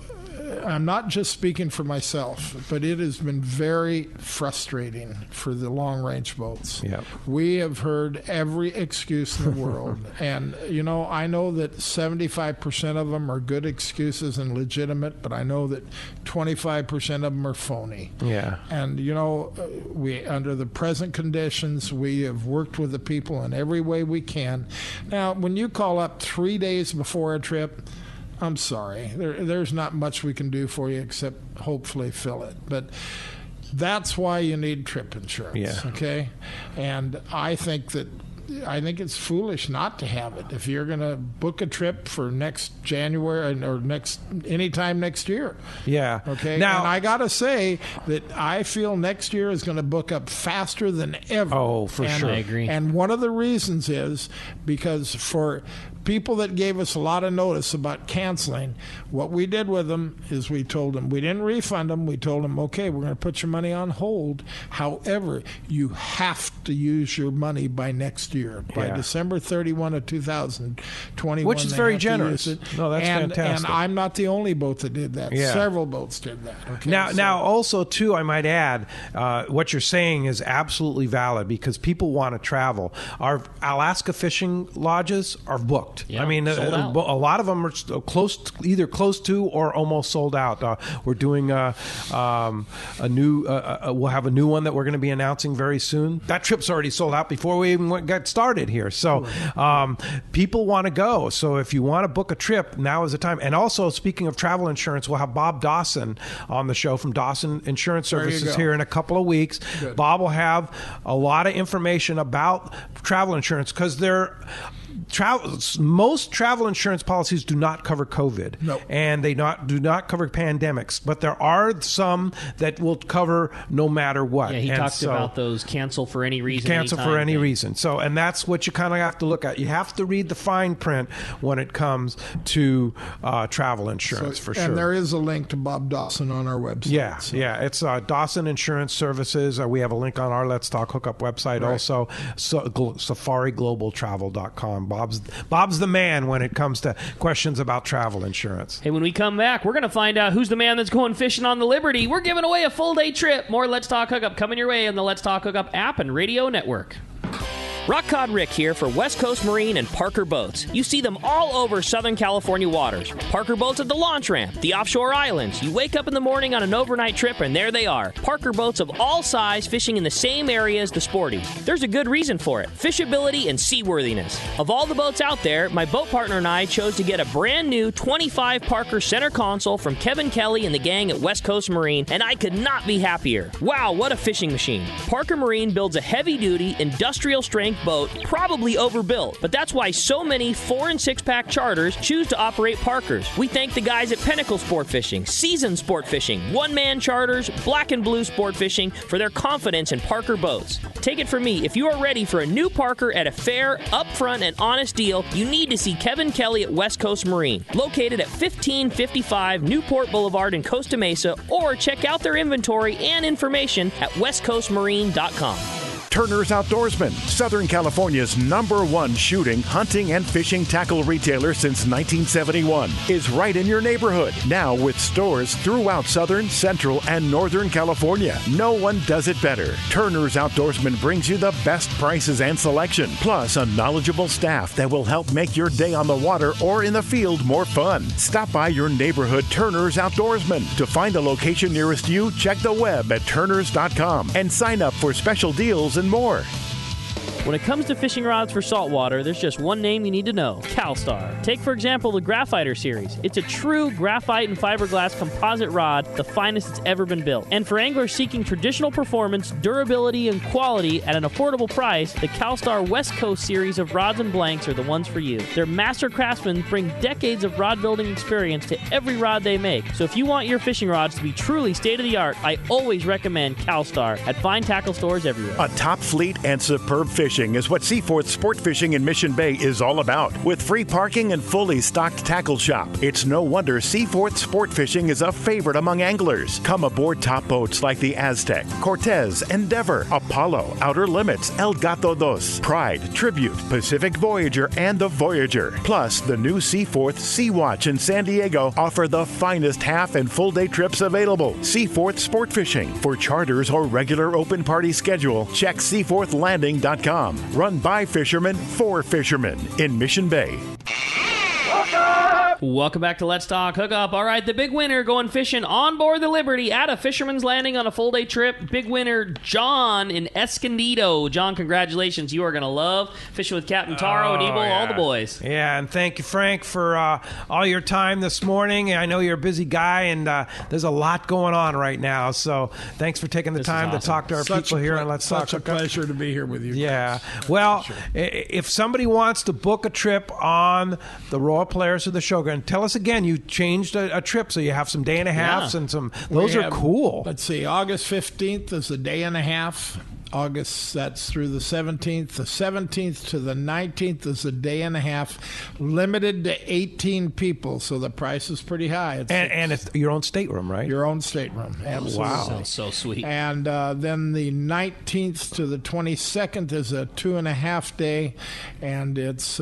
Speaker 5: I'm not just speaking for myself, but it has been very frustrating for the long-range boats.
Speaker 2: Yep.
Speaker 5: We have heard every excuse in the world. And, I know that 75% of them are good excuses and legitimate, but I know that 25% of them are phony.
Speaker 2: Yeah.
Speaker 5: And, we, under the present conditions, we have worked with the people in every way we can. Now, when you call up 3 days before a trip, I'm sorry. There's not much we can do for you except hopefully fill it. But that's why you need trip insurance.
Speaker 2: Yeah.
Speaker 5: Okay? And I think it's foolish not to have it if you're going to book a trip for next January or anytime next year.
Speaker 2: Yeah.
Speaker 5: Okay.
Speaker 2: Now,
Speaker 5: and I got to say that I feel next year is going to book up faster than ever.
Speaker 2: Oh, for sure.
Speaker 3: I agree.
Speaker 5: And one of the reasons is because for people that gave us a lot of notice about canceling, what we did with them is we told them, we didn't refund them. We told them, okay, we're going to put your money on hold. However, you have to use your money by next year, by December 31 of 2021.
Speaker 2: Which is very generous. No, that's fantastic.
Speaker 5: And I'm not the only boat that did that.
Speaker 2: Yeah.
Speaker 5: Several boats did that. Okay?
Speaker 2: Now, also, too, I might add, what you're saying is absolutely valid because people want to travel. Our Alaska fishing lodges are booked.
Speaker 3: Yeah,
Speaker 2: I mean, a lot of them are either close to or almost sold out. We're doing a new. We'll have a new one that we're going to be announcing very soon. That trip's already sold out before we even got started here. So people want to go. So if you want to book a trip, now is the time. And also, speaking of travel insurance, we'll have Bob Dawson on the show from Dawson Insurance Services here in a couple of weeks.
Speaker 5: Good.
Speaker 2: Bob will have a lot of information about travel insurance because most travel insurance policies do not cover COVID, and they do not cover pandemics. But there are some that will cover no matter what.
Speaker 3: Yeah, he talked about those cancel for any reason.
Speaker 2: Cancel for any reason. So, and that's what you kind of have to look at. You have to read the fine print when it comes to travel insurance, for sure.
Speaker 5: And there is a link to Bob Dawson on our website.
Speaker 2: Yeah, it's Dawson Insurance Services. We have a link on our Let's Talk Hookup website also, safariglobaltravel.com. Bob's the man when it comes to questions about travel insurance.
Speaker 3: Hey, when we come back, we're going to find out who's the man that's going fishing on the Liberty. We're giving away a full-day trip. More Let's Talk Hookup coming your way on the Let's Talk Hookup app and radio network.
Speaker 21: Rock Cod Rick here for West Coast Marine and Parker Boats. You see them all over Southern California waters. Parker Boats at the launch ramp, the offshore islands. You wake up in the morning on an overnight trip and there they are. Parker Boats of all size fishing in the same area as the Sporty. There's a good reason for it. Fishability and seaworthiness. Of all the boats out there, my boat partner and I chose to get a brand new 25 Parker center console from Kevin Kelly and the gang at West Coast Marine, and I could not be happier. Wow, what a fishing machine. Parker Marine builds a heavy-duty, industrial-strength boat, probably overbuilt, but that's why so many 4- and 6-pack charters choose to operate Parkers. We thank the guys at Pinnacle Sport Fishing, Season Sport Fishing, One-Man Charters, Black and Blue Sport Fishing for their confidence in Parker boats. Take it from me, if you are ready for a new Parker at a fair, upfront, and honest deal, you need to see Kevin Kelly at West Coast Marine, located at 1555 Newport Boulevard in Costa Mesa, or check out their inventory and information at westcoastmarine.com.
Speaker 11: Turner's Outdoorsman, Southern California's #1 shooting, hunting, and fishing tackle retailer since 1971, is right in your neighborhood. Now with stores throughout Southern, Central, and Northern California. No one does it better. Turner's Outdoorsman brings you the best prices and selection, plus a knowledgeable staff that will help make your day on the water or in the field more fun. Stop by your neighborhood Turner's Outdoorsman. To find a location nearest you, check the web at turners.com and sign up for special deals and more.
Speaker 21: When it comes to fishing rods for saltwater, there's just one name you need to know, CalStar. Take, for example, the Graphiter series. It's a true graphite and fiberglass composite rod, the finest it's ever been built. And for anglers seeking traditional performance, durability, and quality at an affordable price, the CalStar West Coast series of rods and blanks are the ones for you. Their master craftsmen bring decades of rod building experience to every rod they make. So if you want your fishing rods to be truly state-of-the-art, I always recommend CalStar at fine tackle stores everywhere.
Speaker 11: A top fleet and superb fishing is what Seaforth Sport Fishing in Mission Bay is all about. With free parking and fully stocked tackle shop, it's no wonder Seaforth Sport Fishing is a favorite among anglers. Come aboard top boats like the Aztec, Cortez, Endeavor, Apollo, Outer Limits, El Gato Dos, Pride, Tribute, Pacific Voyager, and the Voyager. Plus, the new Seaforth Sea Watch in San Diego offer the finest half and full day trips available. Seaforth Sport Fishing. For charters or regular open party schedule, check seaforthlanding.com. Run by fishermen for fishermen in Mission Bay.
Speaker 21: Welcome back to Let's Talk Hookup. All right, the big winner going fishing on board the Liberty at a Fisherman's Landing on a full-day trip. Big winner, John in Escondido. John, congratulations. You are going to love fishing with Captain Taro and Ebel, all the boys.
Speaker 2: Yeah, and thank you, Frank, for all your time this morning. I know you're a busy guy, and there's a lot going on right now, so thanks for taking the time to talk to our people here on Let's Talk Hookup.
Speaker 5: Such a pleasure to be here with you.
Speaker 2: Yeah. Well, if somebody wants to book a trip on the Royal Polaris or the Shogun, tell us again, you changed a trip, so you have some day and a halves and some, those are cool.
Speaker 5: Let's see, August 15th is a day and a half. August, that's through the 17th. The 17th to the 19th is a day and a half, limited to 18 people, so the price is pretty high.
Speaker 2: And it's your own stateroom, right?
Speaker 5: Your own stateroom, absolutely.
Speaker 2: Wow.
Speaker 21: So sweet.
Speaker 5: And then the 19th to the 22nd is a 2.5 day, and it's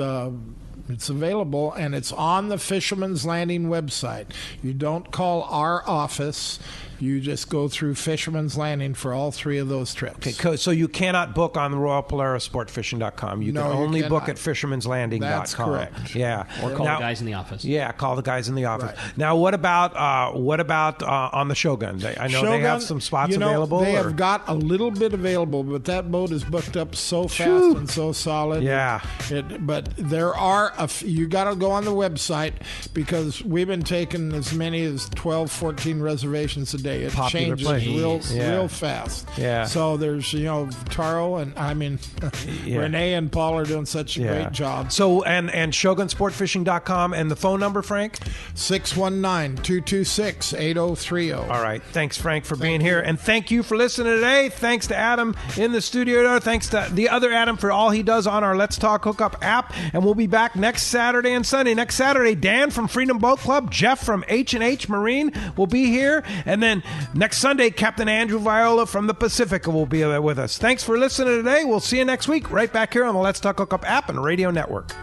Speaker 5: available, and it's on the Fisherman's Landing website. You don't call our office. You just go through Fisherman's Landing for all three of those trips.
Speaker 2: Okay, so you cannot book on the Royal Polaris Sportfishing.com. You can only book at Fisherman'sLanding.com.
Speaker 5: That's correct.
Speaker 2: Yeah.
Speaker 21: Or call the guys in the office.
Speaker 2: Yeah, call the guys in the office. Right. Now, what about on the Shogun? I know they have some spots available.
Speaker 5: They have got a little bit available, but that boat is booked up so fast and so solid.
Speaker 2: Yeah.
Speaker 5: But there are you got to go on the website, because we've been taking as many as 12, 14 reservations a day. It
Speaker 2: Popular
Speaker 5: changes
Speaker 2: place.
Speaker 5: real fast.
Speaker 2: Yeah.
Speaker 5: So there's, Taro and Renee and Paul are doing such a great job.
Speaker 2: So and ShogunSportFishing.com, and the phone number, Frank?
Speaker 5: 619-226-8030.
Speaker 2: All right. Thanks, Frank, for being here. And thank you for listening today. Thanks to Adam in the studio. Thanks to the other Adam for all he does on our Let's Talk Hookup app. And we'll be back next Saturday and Sunday. Next Saturday, Dan from Freedom Boat Club, Jeff from H&H Marine will be here. And then next Sunday, Captain Andrew Viola from the Pacific will be with us. Thanks for listening today. We'll see you next week right back here on the Let's Talk Hookup app and radio network.